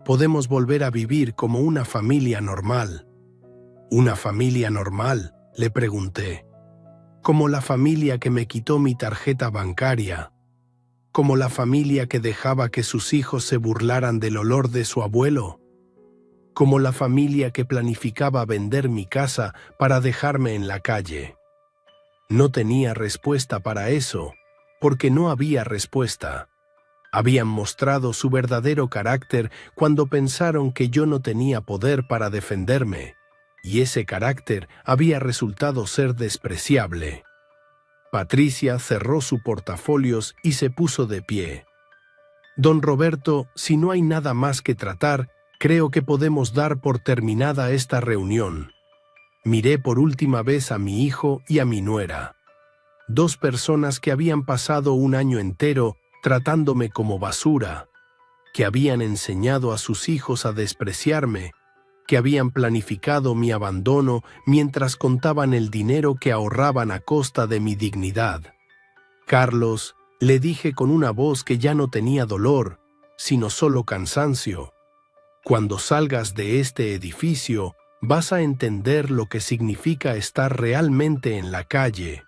Podemos volver a vivir como una familia normal. ¿Una familia normal?, le pregunté. Como la familia que me quitó mi tarjeta bancaria. Como la familia que dejaba que sus hijos se burlaran del olor de su abuelo. Como la familia que planificaba vender mi casa para dejarme en la calle. No tenía respuesta para eso, porque no había respuesta. Habían mostrado su verdadero carácter cuando pensaron que yo no tenía poder para defenderme, y ese carácter había resultado ser despreciable. Patricia cerró su portafolios y se puso de pie. Don Roberto, si no hay nada más que tratar, creo que podemos dar por terminada esta reunión. Miré por última vez a mi hijo y a mi nuera. 2 personas que habían pasado un año entero tratándome como basura, que habían enseñado a sus hijos a despreciarme, que habían planificado mi abandono mientras contaban el dinero que ahorraban a costa de mi dignidad. Carlos, le dije con una voz que ya no tenía dolor, sino solo cansancio, cuando salgas de este edificio, vas a entender lo que significa estar realmente en la calle.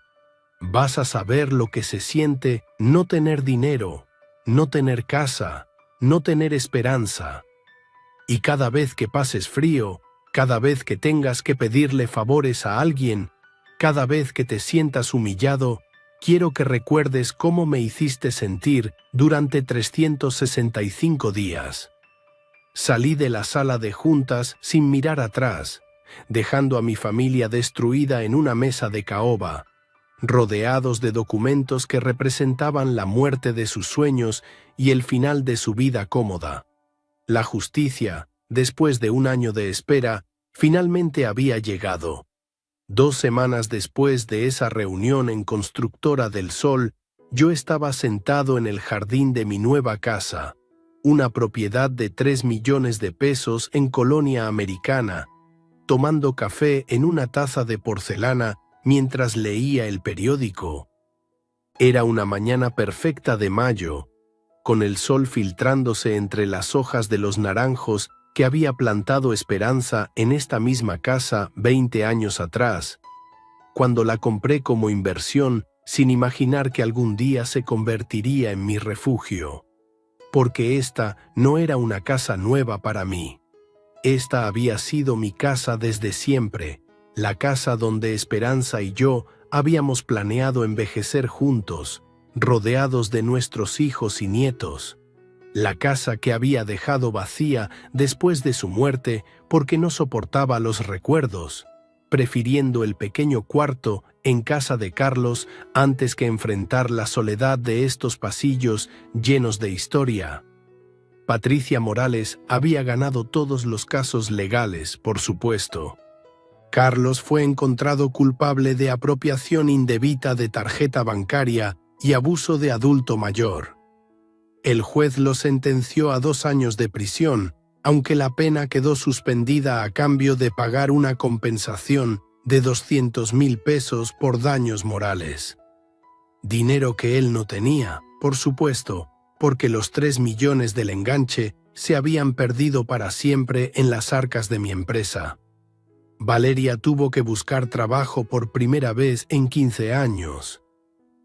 Vas a saber lo que se siente no tener dinero, no tener casa, no tener esperanza. Y cada vez que pases frío, cada vez que tengas que pedirle favores a alguien, cada vez que te sientas humillado, quiero que recuerdes cómo me hiciste sentir durante 365 días. Salí de la sala de juntas sin mirar atrás, dejando a mi familia destruida en una mesa de caoba, rodeados de documentos que representaban la muerte de sus sueños y el final de su vida cómoda. La justicia, después de un año de espera, finalmente había llegado. 2 semanas después de esa reunión en Constructora del Sol, yo estaba sentado en el jardín de mi nueva casa, una propiedad de 3 millones de pesos en Colonia Americana, tomando café en una taza de porcelana mientras leía el periódico. Era una mañana perfecta de mayo, con el sol filtrándose entre las hojas de los naranjos que había plantado Esperanza en esta misma casa 20 años atrás, cuando la compré como inversión sin imaginar que algún día se convertiría en mi refugio. Porque esta no era una casa nueva para mí. Esta había sido mi casa desde siempre, la casa donde Esperanza y yo habíamos planeado envejecer juntos, rodeados de nuestros hijos y nietos. La casa que había dejado vacía después de su muerte porque no soportaba los recuerdos, prefiriendo el pequeño cuarto en casa de Carlos antes que enfrentar la soledad de estos pasillos llenos de historia. Patricia Morales había ganado todos los casos legales, por supuesto. Carlos fue encontrado culpable de apropiación indebida de tarjeta bancaria y abuso de adulto mayor. El juez lo sentenció a 2 años de prisión, aunque la pena quedó suspendida a cambio de pagar una compensación de 200.000 pesos por daños morales. Dinero que él no tenía, por supuesto, porque los 3 millones del enganche se habían perdido para siempre en las arcas de mi empresa. Valeria tuvo que buscar trabajo por primera vez en 15 años.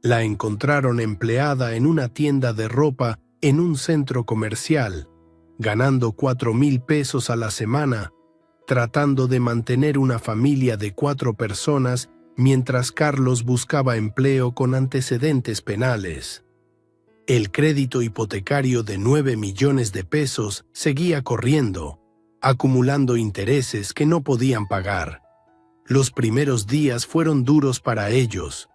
La encontraron empleada en una tienda de ropa en un centro comercial, ganando 4,000 pesos a la semana, tratando de mantener una familia de 4 personas mientras Carlos buscaba empleo con antecedentes penales. El crédito hipotecario de 9 millones de pesos seguía corriendo, acumulando intereses que no podían pagar. Los primeros días fueron duros para ellos.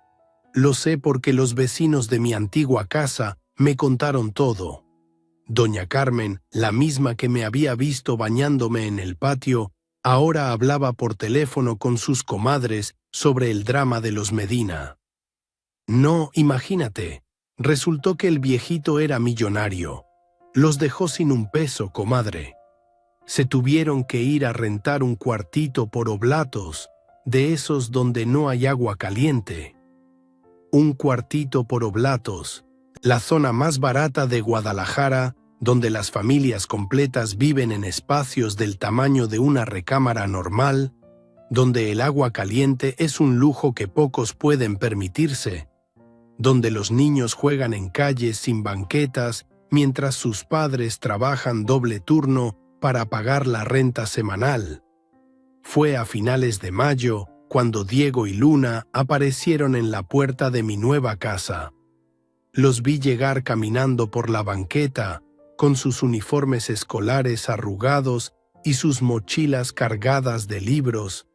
Lo sé porque los vecinos de mi antigua casa me contaron todo. Doña Carmen, la misma que me había visto bañándome en el patio, ahora hablaba por teléfono con sus comadres sobre el drama de los Medina. No, imagínate, resultó que el viejito era millonario. Los dejó sin un peso, comadre. Se tuvieron que ir a rentar un cuartito por Oblatos, de esos donde no hay agua caliente. Un cuartito por Oblatos, la zona más barata de Guadalajara, donde las familias completas viven en espacios del tamaño de una recámara normal, donde el agua caliente es un lujo que pocos pueden permitirse, donde los niños juegan en calles sin banquetas mientras sus padres trabajan doble turno para pagar la renta semanal. Fue a finales de mayo cuando Diego y Luna aparecieron en la puerta de mi nueva casa. Los vi llegar caminando por la banqueta, con sus uniformes escolares arrugados y sus mochilas cargadas de libros,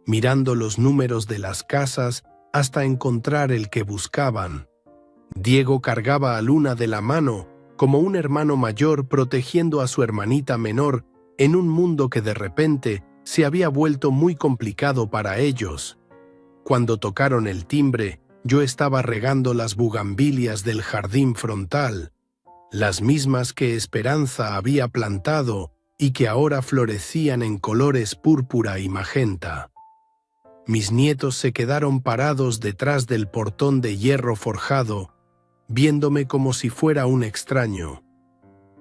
mirando los números de las casas hasta encontrar el que buscaban. Diego cargaba a Luna de la mano, como un hermano mayor protegiendo a su hermanita menor en un mundo que de repente se había vuelto muy complicado para ellos. Cuando tocaron el timbre, yo estaba regando las bugambilias del jardín frontal, las mismas que Esperanza había plantado y que ahora florecían en colores púrpura y magenta. Mis nietos se quedaron parados detrás del portón de hierro forjado, viéndome como si fuera un extraño,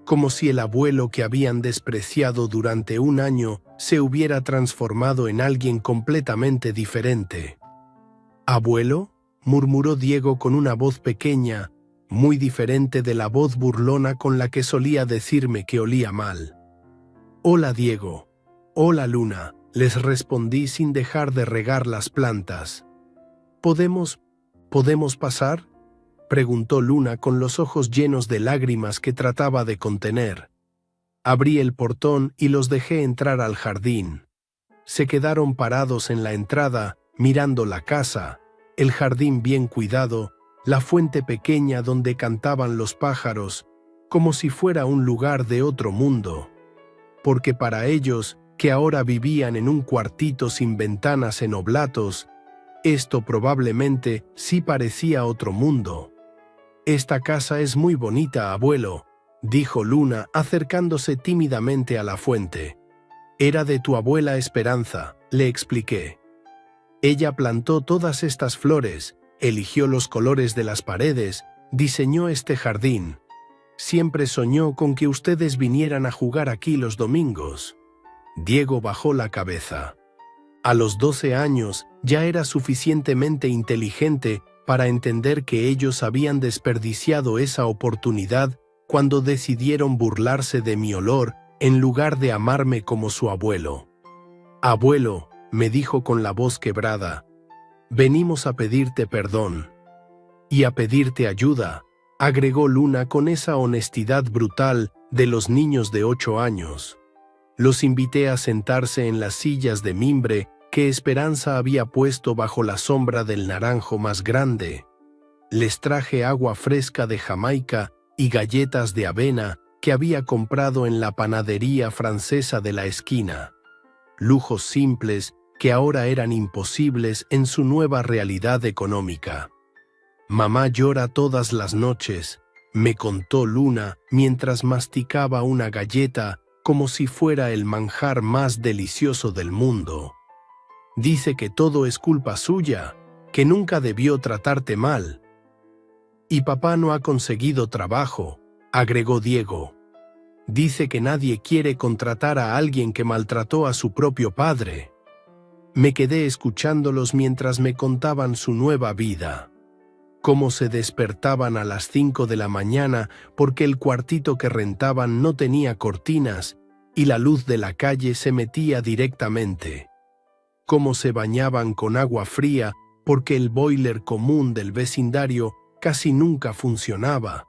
como si el abuelo que habían despreciado durante un año se hubiera transformado en alguien completamente diferente. «¿Abuelo?», murmuró Diego con una voz pequeña, muy diferente de la voz burlona con la que solía decirme que olía mal. «Hola, Diego». «Hola, Luna», les respondí sin dejar de regar las plantas. ¿Podemos pasar?», preguntó Luna con los ojos llenos de lágrimas que trataba de contener. Abrí el portón y los dejé entrar al jardín. Se quedaron parados en la entrada, mirando la casa, el jardín bien cuidado, la fuente pequeña donde cantaban los pájaros, como si fuera un lugar de otro mundo. Porque para ellos, que ahora vivían en un cuartito sin ventanas en Oblatos, esto probablemente sí parecía otro mundo. «Esta casa es muy bonita, abuelo», dijo Luna acercándose tímidamente a la fuente. «Era de tu abuela Esperanza», le expliqué. «Ella plantó todas estas flores, eligió los colores de las paredes, diseñó este jardín. Siempre soñó con que ustedes vinieran a jugar aquí los domingos». Diego bajó la cabeza. A los 12 años ya era suficientemente inteligente para entender que ellos habían desperdiciado esa oportunidad cuando decidieron burlarse de mi olor en lugar de amarme como su abuelo. «Abuelo», me dijo con la voz quebrada, «venimos a pedirte perdón». «Y a pedirte ayuda», agregó Luna con esa honestidad brutal de los niños de 8 años. Los invité a sentarse en las sillas de mimbre que Esperanza había puesto bajo la sombra del naranjo más grande. Les traje agua fresca de Jamaica y galletas de avena que había comprado en la panadería francesa de la esquina. Lujos simples que ahora eran imposibles en su nueva realidad económica. «Mamá llora todas las noches», me contó Luna mientras masticaba una galleta como si fuera el manjar más delicioso del mundo. «Dice que todo es culpa suya, que nunca debió tratarte mal». «Y papá no ha conseguido trabajo», agregó Diego. «Dice que nadie quiere contratar a alguien que maltrató a su propio padre». Me quedé escuchándolos mientras me contaban su nueva vida. Cómo se despertaban a las 5 de la mañana porque el cuartito que rentaban no tenía cortinas y la luz de la calle se metía directamente. Cómo se bañaban con agua fría porque el boiler común del vecindario casi nunca funcionaba.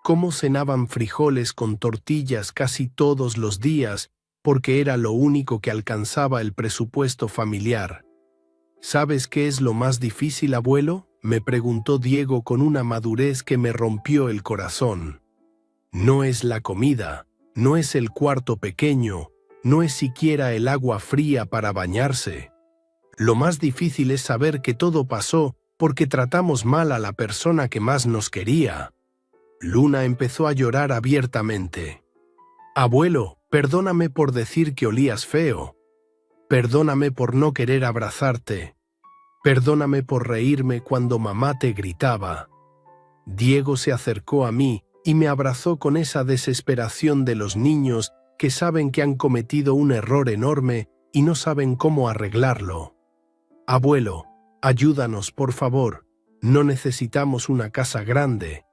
Cómo cenaban frijoles con tortillas casi todos los días porque era lo único que alcanzaba el presupuesto familiar. ¿Sabes qué es lo más difícil, abuelo?, me preguntó Diego con una madurez que me rompió el corazón. No es la comida, no es el cuarto pequeño, no es siquiera el agua fría para bañarse. Lo más difícil es saber que todo pasó porque tratamos mal a la persona que más nos quería. Luna empezó a llorar abiertamente. Abuelo, perdóname por decir que olías feo. Perdóname por no querer abrazarte. Perdóname por reírme cuando mamá te gritaba. Diego se acercó a mí y me abrazó con esa desesperación de los niños que saben que han cometido un error enorme y no saben cómo arreglarlo. Abuelo, ayúdanos, por favor. No necesitamos una casa grande.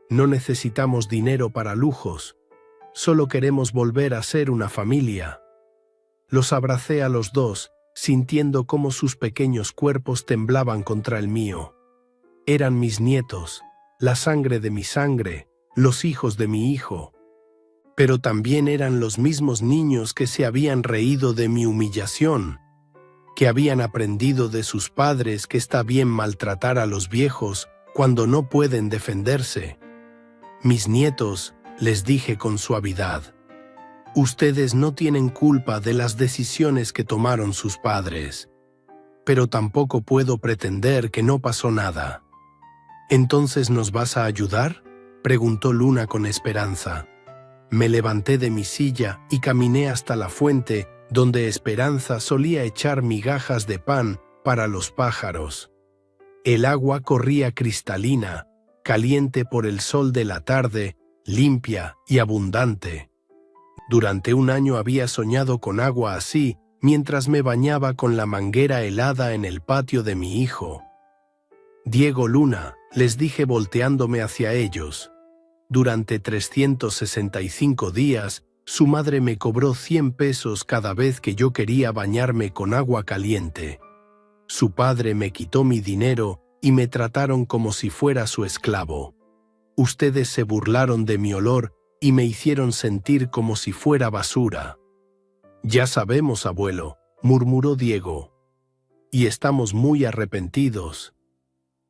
No necesitamos dinero para lujos. Solo queremos volver a ser una familia. Los abracé a los dos, sintiendo cómo sus pequeños cuerpos temblaban contra el mío. Eran mis nietos, la sangre de mi sangre, los hijos de mi hijo. Pero también eran los mismos niños que se habían reído de mi humillación, que habían aprendido de sus padres que está bien maltratar a los viejos cuando no pueden defenderse. Mis nietos, les dije con suavidad, ustedes no tienen culpa de las decisiones que tomaron sus padres, pero tampoco puedo pretender que no pasó nada. ¿Entonces nos vas a ayudar?, preguntó Luna con esperanza. Me levanté de mi silla y caminé hasta la fuente donde Esperanza solía echar migajas de pan para los pájaros. El agua corría cristalina, caliente por el sol de la tarde, limpia y abundante. Durante un año había soñado con agua así, mientras me bañaba con la manguera helada en el patio de mi hijo. Diego, Luna, les dije volteándome hacia ellos. Durante 365 días, su madre me cobró 100 pesos cada vez que yo quería bañarme con agua caliente. Su padre me quitó mi dinero y me trataron como si fuera su esclavo. Ustedes se burlaron de mi olor y me hicieron sentir como si fuera basura. Ya sabemos, abuelo, murmuró Diego. Y estamos muy arrepentidos.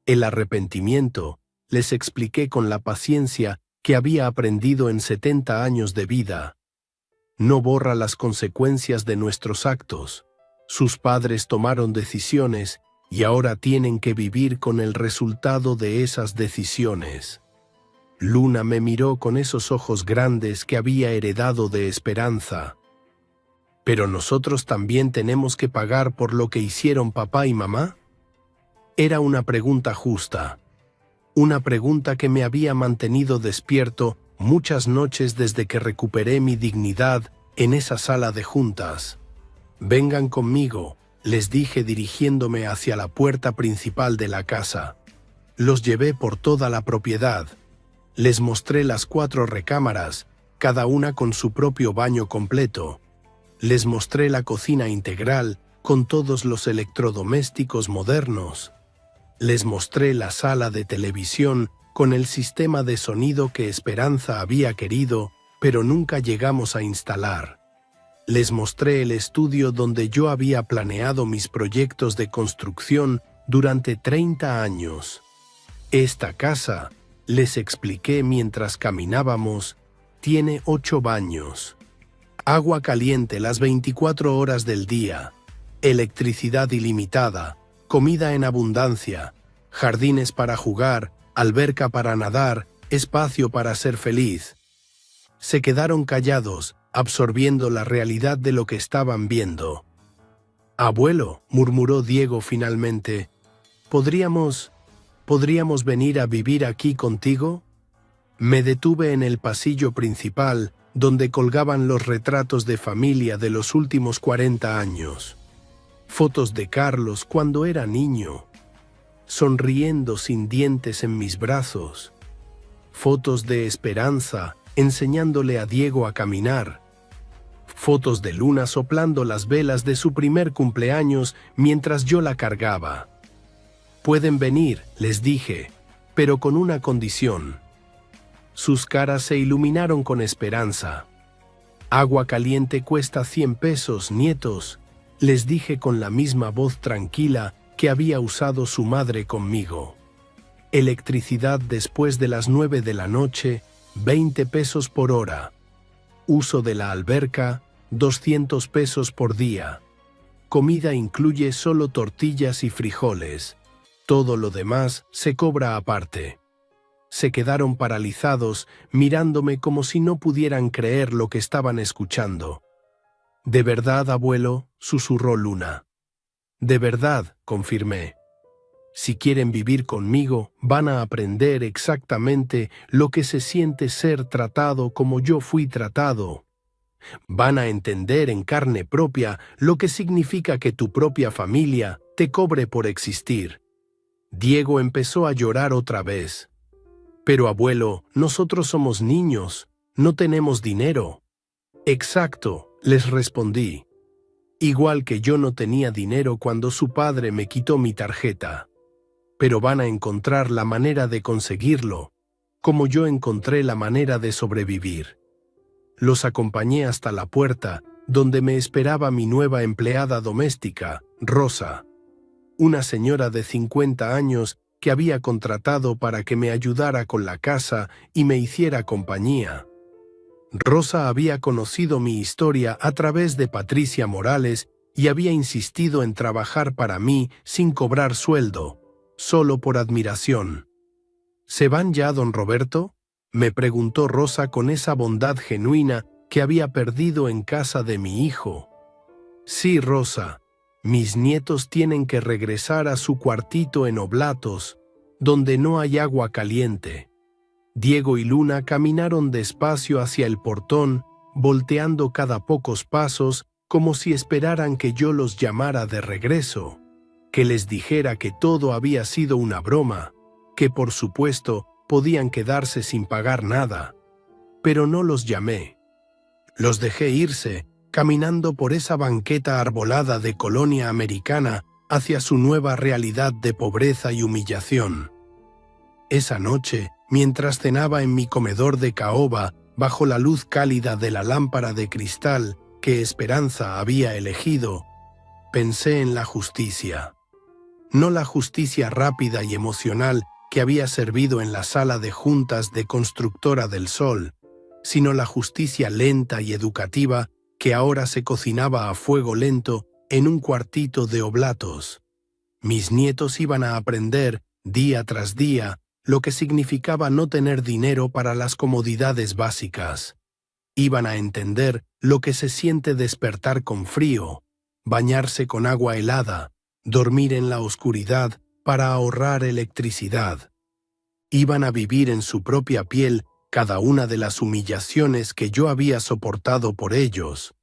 El arrepentimiento, les expliqué con la paciencia que había aprendido en 70 años de vida. No borra las consecuencias de nuestros actos. Sus padres tomaron decisiones y ahora tienen que vivir con el resultado de esas decisiones. Luna me miró con esos ojos grandes que había heredado de Esperanza. ¿Pero nosotros también tenemos que pagar por lo que hicieron papá y mamá? Era una pregunta justa. Una pregunta que me había mantenido despierto muchas noches desde que recuperé mi dignidad en esa sala de juntas. Vengan conmigo, les dije dirigiéndome hacia la puerta principal de la casa. Los llevé por toda la propiedad. Les mostré las 4 recámaras, cada una con su propio baño completo. Les mostré la cocina integral con todos los electrodomésticos modernos. Les mostré la sala de televisión con el sistema de sonido que Esperanza había querido, pero nunca llegamos a instalar. Les mostré el estudio donde yo había planeado mis proyectos de construcción durante 30 años. Esta casa, les expliqué mientras caminábamos, tiene 8 baños. Agua caliente las 24 horas del día, electricidad ilimitada, comida en abundancia, jardines para jugar, alberca para nadar, espacio para ser feliz. Se quedaron callados, absorbiendo la realidad de lo que estaban viendo. «Abuelo», murmuró Diego finalmente, ¿podríamos venir a vivir aquí contigo?» Me detuve en el pasillo principal, donde colgaban los retratos de familia de los últimos 40 años. Fotos de Carlos cuando era niño, sonriendo sin dientes en mis brazos. Fotos de Esperanza enseñándole a Diego a caminar. Fotos de Luna soplando las velas de su primer cumpleaños mientras yo la cargaba. Pueden venir, les dije, pero con una condición. Sus caras se iluminaron con esperanza. Agua caliente cuesta 100 pesos, nietos, les dije con la misma voz tranquila que había usado su madre conmigo. Electricidad después de las 9 de la noche, 20 pesos por hora. Uso de la alberca, 200 pesos por día. Comida incluye solo tortillas y frijoles. Todo lo demás se cobra aparte. Se quedaron paralizados, mirándome como si no pudieran creer lo que estaban escuchando. «¿De verdad, abuelo?», susurró Luna. «De verdad», confirmé. «Si quieren vivir conmigo, van a aprender exactamente lo que se siente ser tratado como yo fui tratado. Van a entender en carne propia lo que significa que tu propia familia te cobre por existir». Diego empezó a llorar otra vez. «Pero abuelo, nosotros somos niños, no tenemos dinero». «Exacto», les respondí. «Igual que yo no tenía dinero cuando su padre me quitó mi tarjeta. Pero van a encontrar la manera de conseguirlo, como yo encontré la manera de sobrevivir». Los acompañé hasta la puerta, donde me esperaba mi nueva empleada doméstica, Rosa, una señora de 50 años que había contratado para que me ayudara con la casa y me hiciera compañía. Rosa había conocido mi historia a través de Patricia Morales y había insistido en trabajar para mí sin cobrar sueldo, solo por admiración. «¿Se van ya, don Roberto?», me preguntó Rosa con esa bondad genuina que había perdido en casa de mi hijo. «Sí, Rosa, mis nietos tienen que regresar a su cuartito en Oblatos, donde no hay agua caliente». Diego y Luna caminaron despacio hacia el portón, volteando cada pocos pasos como si esperaran que yo los llamara de regreso, que les dijera que todo había sido una broma, que por supuesto podían quedarse sin pagar nada. Pero no los llamé. Los dejé irse, caminando por esa banqueta arbolada de colonia americana hacia su nueva realidad de pobreza y humillación. Esa noche, mientras cenaba en mi comedor de caoba, bajo la luz cálida de la lámpara de cristal que Esperanza había elegido, pensé en la justicia. No la justicia rápida y emocional que había servido en la sala de juntas de Constructora del Sol, sino la justicia lenta y educativa que ahora se cocinaba a fuego lento en un cuartito de Oblatos. Mis nietos iban a aprender, día tras día, lo que significaba no tener dinero para las comodidades básicas. Iban a entender lo que se siente despertar con frío, bañarse con agua helada, dormir en la oscuridad para ahorrar electricidad. Iban a vivir en su propia piel cada una de las humillaciones que yo había soportado por ellos.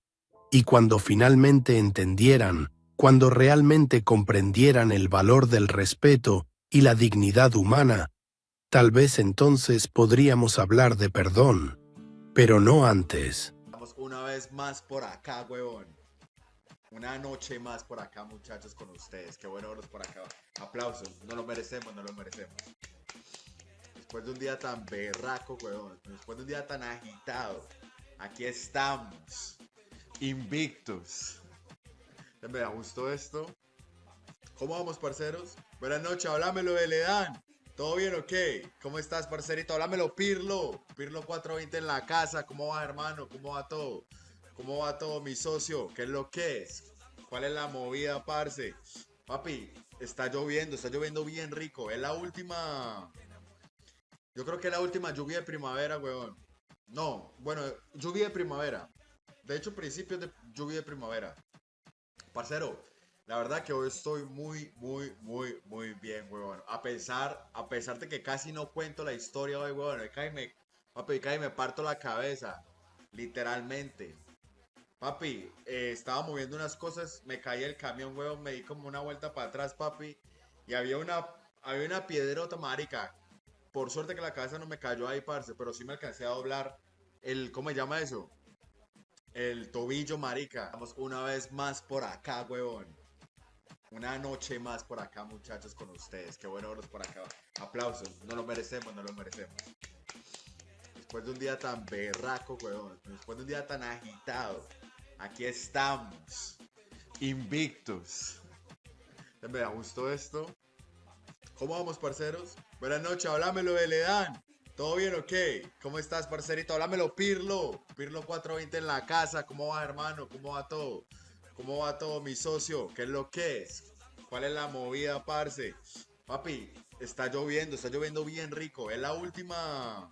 Y cuando finalmente entendieran, cuando realmente comprendieran el valor del respeto y la dignidad humana, tal vez entonces podríamos hablar de perdón, pero no antes. Vamos una vez más por acá, huevón. Una noche más por acá, muchachos, con ustedes. Qué bueno verlos por acá. Aplausos. No lo merecemos, no lo merecemos. Después de un día tan berraco, huevón. Después de un día tan agitado. Aquí estamos. Invictus. Me gustó esto. ¿Cómo vamos, parceros? Buenas noches, háblamelo de Ledan. ¿Todo bien o qué? ¿Cómo estás, parcerito? Háblamelo, Pirlo. Pirlo 420 en la casa. ¿Cómo va, hermano? ¿Cómo va todo? ¿Cómo va todo, mi socio? ¿Qué es lo que es? ¿Cuál es la movida, parce? Papi, está lloviendo bien rico. Es la última... Yo creo que es la última lluvia de primavera, weón. No, bueno, lluvia de primavera. De hecho, principios de lluvia de primavera. Parcero, la verdad que hoy estoy muy bien, weón. A pesar de que casi no cuento la historia hoy, weón. Papi, me parto la cabeza. Literalmente. Papi, estaba moviendo unas cosas, me caí el camión, huevón, me di como una vuelta para atrás, papi, y había una piedrota, marica. Por suerte que la cabeza no me cayó ahí, parce, pero sí me alcancé a doblar ¿cómo se llama eso? El tobillo, marica. Vamos una vez más por acá, huevón. Una noche más por acá, muchachos, con ustedes. Qué bueno verlos por acá. Aplausos, no lo merecemos, no lo merecemos. Después de un día tan berraco, huevón. Después de un día tan agitado. Aquí estamos. Invictos. Me da gusto esto. ¿Cómo vamos, parceros? Buenas noches, háblamelo de Ledán. ¿Todo bien o qué? ¿Cómo estás, parcerito? Háblamelo, Pirlo. Pirlo 420 en la casa. ¿Cómo va, hermano? ¿Cómo va todo? ¿Cómo va todo, mi socio? ¿Qué es lo que es? ¿Cuál es la movida, parce? Papi, está lloviendo bien rico. Es la última.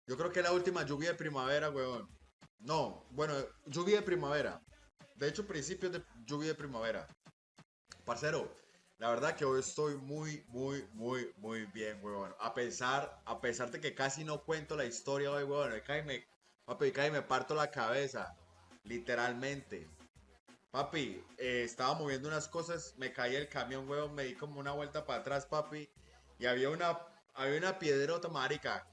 Yo creo que es la última lluvia de primavera, weón. No, bueno, lluvia de primavera. De hecho, principios de lluvia de primavera. Parcero, la verdad que hoy estoy muy bien, huevón. A pesar de que casi no cuento la historia hoy, huevón. Papi, cae me parto la cabeza. Literalmente. Papi, estaba moviendo unas cosas, me caí el camión, huevón, me di como una vuelta para atrás, papi. Y había una piedrota, marica.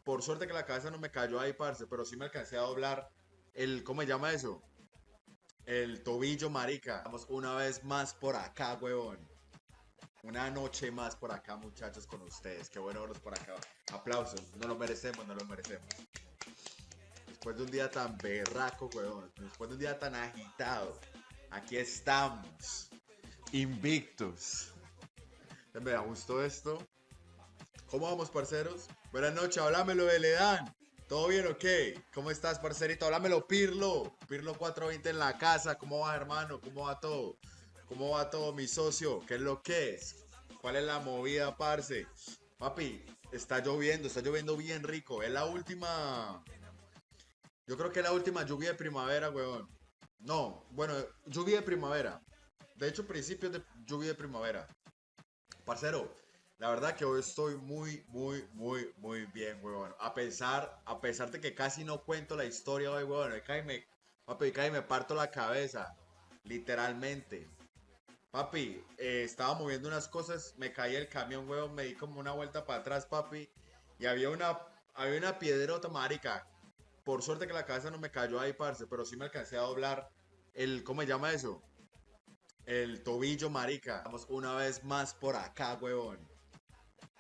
Por suerte que la cabeza no me cayó ahí, parce, pero sí me alcancé a doblar ¿cómo se llama eso? El tobillo, marica. Vamos una vez más por acá, huevón. Una noche más por acá, muchachos, con ustedes. Qué bueno verlos por acá. Aplausos, no lo merecemos, no lo merecemos. Después de un día tan berraco, huevón. Después de un día tan agitado. Aquí estamos. Invictos. Me da gusto esto. ¿Cómo vamos, parceros? Buenas noches, háblamelo de Ledán. ¿Todo bien o qué? ¿Cómo estás, parcerito? Háblamelo, Pirlo. Pirlo 420 en la casa. ¿Cómo va, hermano? ¿Cómo va todo? ¿Cómo va todo, mi socio? ¿Qué es lo que es? ¿Cuál es la movida, parce? Papi, está lloviendo bien rico. Es la última. Yo creo que es la última lluvia de primavera, weón. No, bueno, lluvia de primavera. De hecho, principios de lluvia de primavera. Parcero, la verdad que hoy estoy muy bien, huevón. A pesar de que casi no cuento la historia hoy, huevón. Papi, cae me parto la cabeza. Literalmente. Papi, estaba moviendo unas cosas, me caí el camión, huevón, me di como una vuelta para atrás, papi. Y había una piedrota, marica. Por suerte que la cabeza no me cayó ahí, parce, pero sí me alcancé a doblar ¿cómo se llama eso? El tobillo, marica. Vamos una vez más por acá, huevón.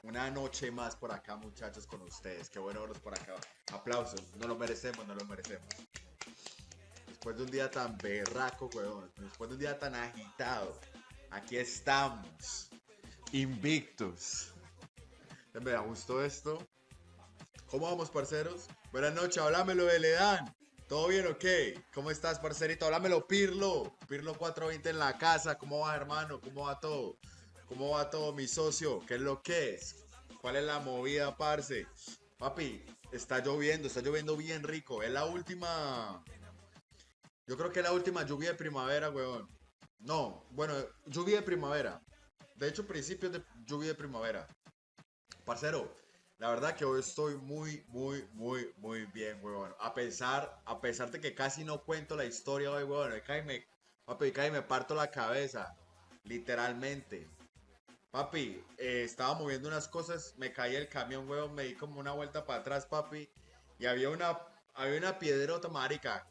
Una noche más por acá, muchachos, con ustedes. Qué bueno verlos por acá. Aplausos, no lo merecemos, no lo merecemos. Después de un día tan berraco, huevón. Después de un día tan agitado. Aquí estamos. Invictos. Me da gusto esto. ¿Cómo vamos, parceros? Buenas noches, háblamelo de Ledán. ¿Todo bien o qué? ¿Cómo estás, parcerito? Háblamelo, Pirlo. Pirlo 420 en la casa. ¿Cómo va, hermano? ¿Cómo va todo? ¿Cómo va todo, mi socio? ¿Qué es lo que es? ¿Cuál es la movida, parce? Papi, está lloviendo bien rico. Es la última. Yo creo que es la última lluvia de primavera, weón. No, bueno, lluvia de primavera. De hecho, principios de lluvia de primavera. Parcero, la verdad que hoy estoy muy bien, weón. A pesar de que casi no cuento la historia hoy, weón. Papi, cae me parto la cabeza. Literalmente. Papi, estaba moviendo unas cosas, me caí el camión, weón, me di como una vuelta para atrás, papi. Y había una piedrota, marica.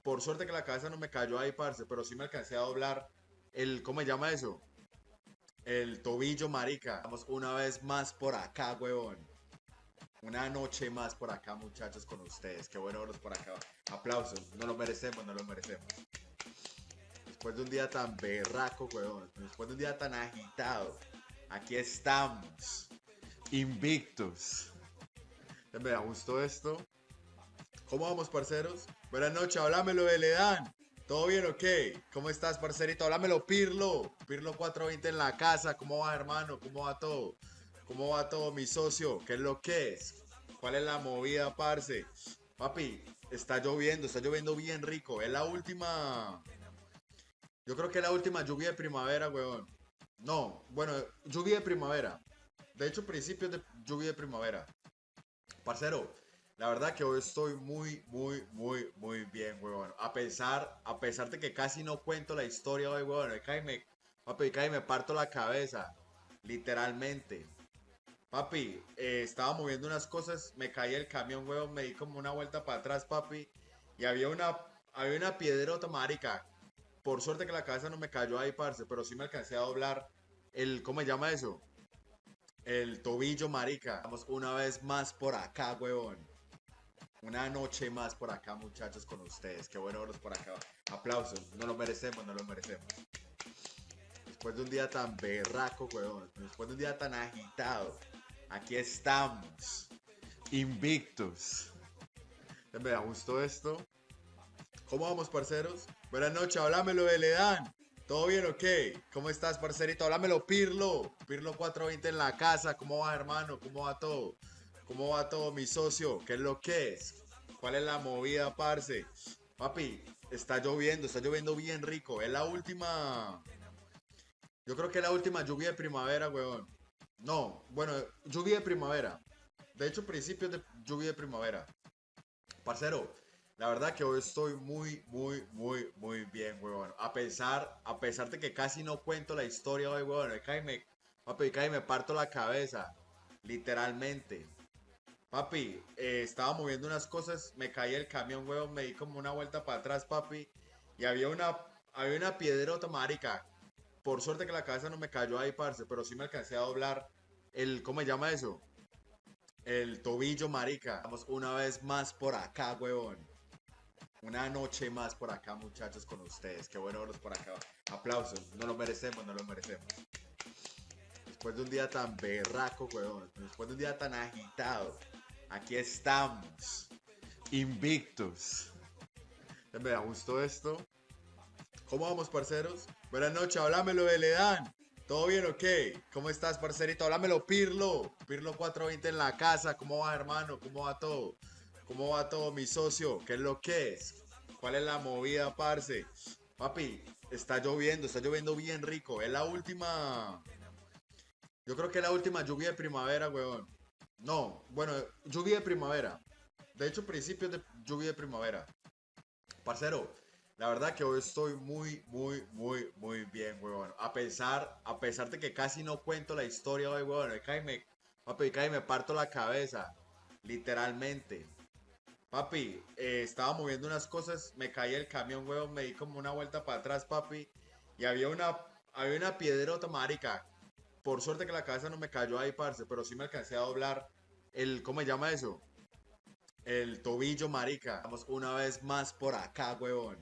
Por suerte que la cabeza no me cayó ahí, parce, pero sí me alcancé a doblar ¿cómo se llama eso? El tobillo, marica. Vamos una vez más por acá, huevón. Una noche más por acá, muchachos, con ustedes. Qué bueno verlos por acá. Aplausos, no lo merecemos, no lo merecemos. Después de un día tan berraco, huevón. Después de un día tan agitado. Aquí estamos. Invictos. Me da gusto esto. ¿Cómo vamos, parceros? Buenas noches, háblamelo de Ledán. ¿Todo bien o qué? ¿Cómo estás, parcerito? Háblamelo, Pirlo. Pirlo 420 en la casa. ¿Cómo va, hermano? ¿Cómo va todo? ¿Cómo va todo, mi socio? ¿Qué es lo que es? ¿Cuál es la movida, parce? Papi, está lloviendo bien rico. Es la última. Yo creo que es la última lluvia de primavera, weón. No, bueno, lluvia de primavera. De hecho, principios de lluvia de primavera. Parcero, La verdad que hoy estoy muy bien, huevón. A pesar de que casi no cuento la historia hoy, huevón. Papi, casi me parto la cabeza. Literalmente. Papi, estaba moviendo unas cosas, me caí el camión, huevón, me di como una vuelta para atrás, papi. Y había una piedrota, marica. Por suerte que la cabeza no me cayó ahí, parce, pero sí me alcancé a doblar ¿cómo se llama eso? El tobillo, marica. Vamos una vez más por acá, huevón. Una noche más por acá, muchachos, con ustedes. Qué bueno verlos por acá. Aplausos. No lo merecemos, no lo merecemos. Después de un día tan berraco, huevón. Después de un día tan agitado. Aquí estamos. Invictos. Me da gusto esto. ¿Cómo vamos, parceros? Buenas noches, háblamelo de Ledán. ¿Todo bien o qué? ¿Cómo estás, parcerito? Háblamelo, Pirlo. Pirlo 420 en la casa. ¿Cómo va, hermano? ¿Cómo va todo? ¿Cómo va todo, mi socio? ¿Qué es lo que es? ¿Cuál es la movida, parce? Papi, está lloviendo bien rico. Es la última. Yo creo que es la última lluvia de primavera, weón. No, bueno, lluvia de primavera. De hecho, principios de lluvia de primavera. Parcero, la verdad que hoy estoy muy bien, weón. A pesar de que casi no cuento la historia hoy, weón. Papi, casi me parto la cabeza. Literalmente. Papi, estaba moviendo unas cosas, me caí el camión, weón, me di como una vuelta para atrás, papi. Y había una piedrota, marica. Por suerte que la cabeza no me cayó ahí, parce, pero sí me alcancé a doblar ¿cómo se llama eso? El tobillo, marica. Vamos una vez más por acá, huevón. Una noche más por acá, muchachos, con ustedes. Qué bueno verlos por acá. Aplausos. No lo merecemos, no lo merecemos. Después de un día tan berraco, huevón. Después de un día tan agitado. Aquí estamos. Invictos. Me da gusto esto. ¿Cómo vamos, parceros? Buenas noches, háblamelo de Ledán. ¿Todo bien o qué? ¿Cómo estás, parcerito? Háblamelo, Pirlo. Pirlo 420 en la casa. ¿Cómo va, hermano? ¿Cómo va todo? ¿Cómo va todo, mi socio? ¿Qué es lo que es? ¿Cuál es la movida, parce? Papi, está lloviendo bien rico. Es la última. Yo creo que es la última lluvia de primavera, weón. No, bueno, lluvia de primavera. De hecho, principios de lluvia de primavera. Parcero, la verdad que hoy estoy muy bien, huevón. A pesar de que casi no cuento la historia hoy, huevón. Papi, casi me parto la cabeza. Literalmente. Papi, estaba moviendo unas cosas, me caí el camión, huevón, me di como una vuelta para atrás, papi. Y había una piedrota, marica. Por suerte que la cabeza no me cayó ahí, parce, pero sí me alcancé a doblar ¿cómo se llama eso? El tobillo, marica. Vamos una vez más por acá, huevón.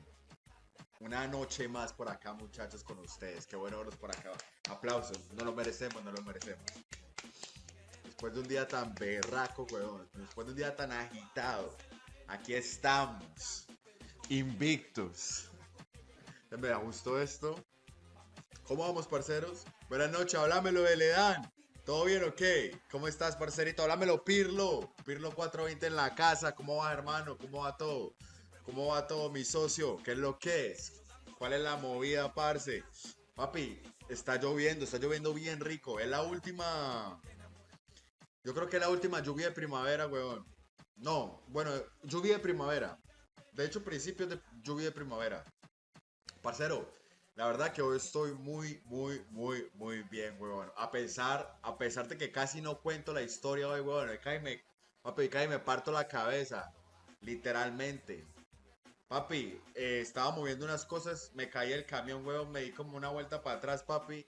Una noche más por acá, muchachos, con ustedes. Qué bueno verlos por acá. Aplausos. No lo merecemos, no lo merecemos. Después de un día tan berraco, huevón. Después de un día tan agitado. Aquí estamos. Invictos. Me da gusto esto. ¿Cómo vamos, parceros? Buenas noches, háblamelo de Ledán. ¿Todo bien o qué? ¿Cómo estás, parcerito? Háblamelo, Pirlo. Pirlo 420 en la casa. ¿Cómo va, hermano? ¿Cómo va todo? ¿Cómo va todo, mi socio? ¿Qué es lo que es? ¿Cuál es la movida, parce? Papi, está lloviendo bien rico. Es la última. Yo creo que es la última lluvia de primavera, weón. No, bueno, lluvia de primavera. De hecho, principios de lluvia de primavera. Parcero, la verdad que hoy estoy muy bien, weón. A pesar de que casi no cuento la historia hoy, weón. Papi, casi me parto la cabeza. Literalmente. Papi, estaba moviendo unas cosas, me caí el camión, weón, me di como una vuelta para atrás, papi.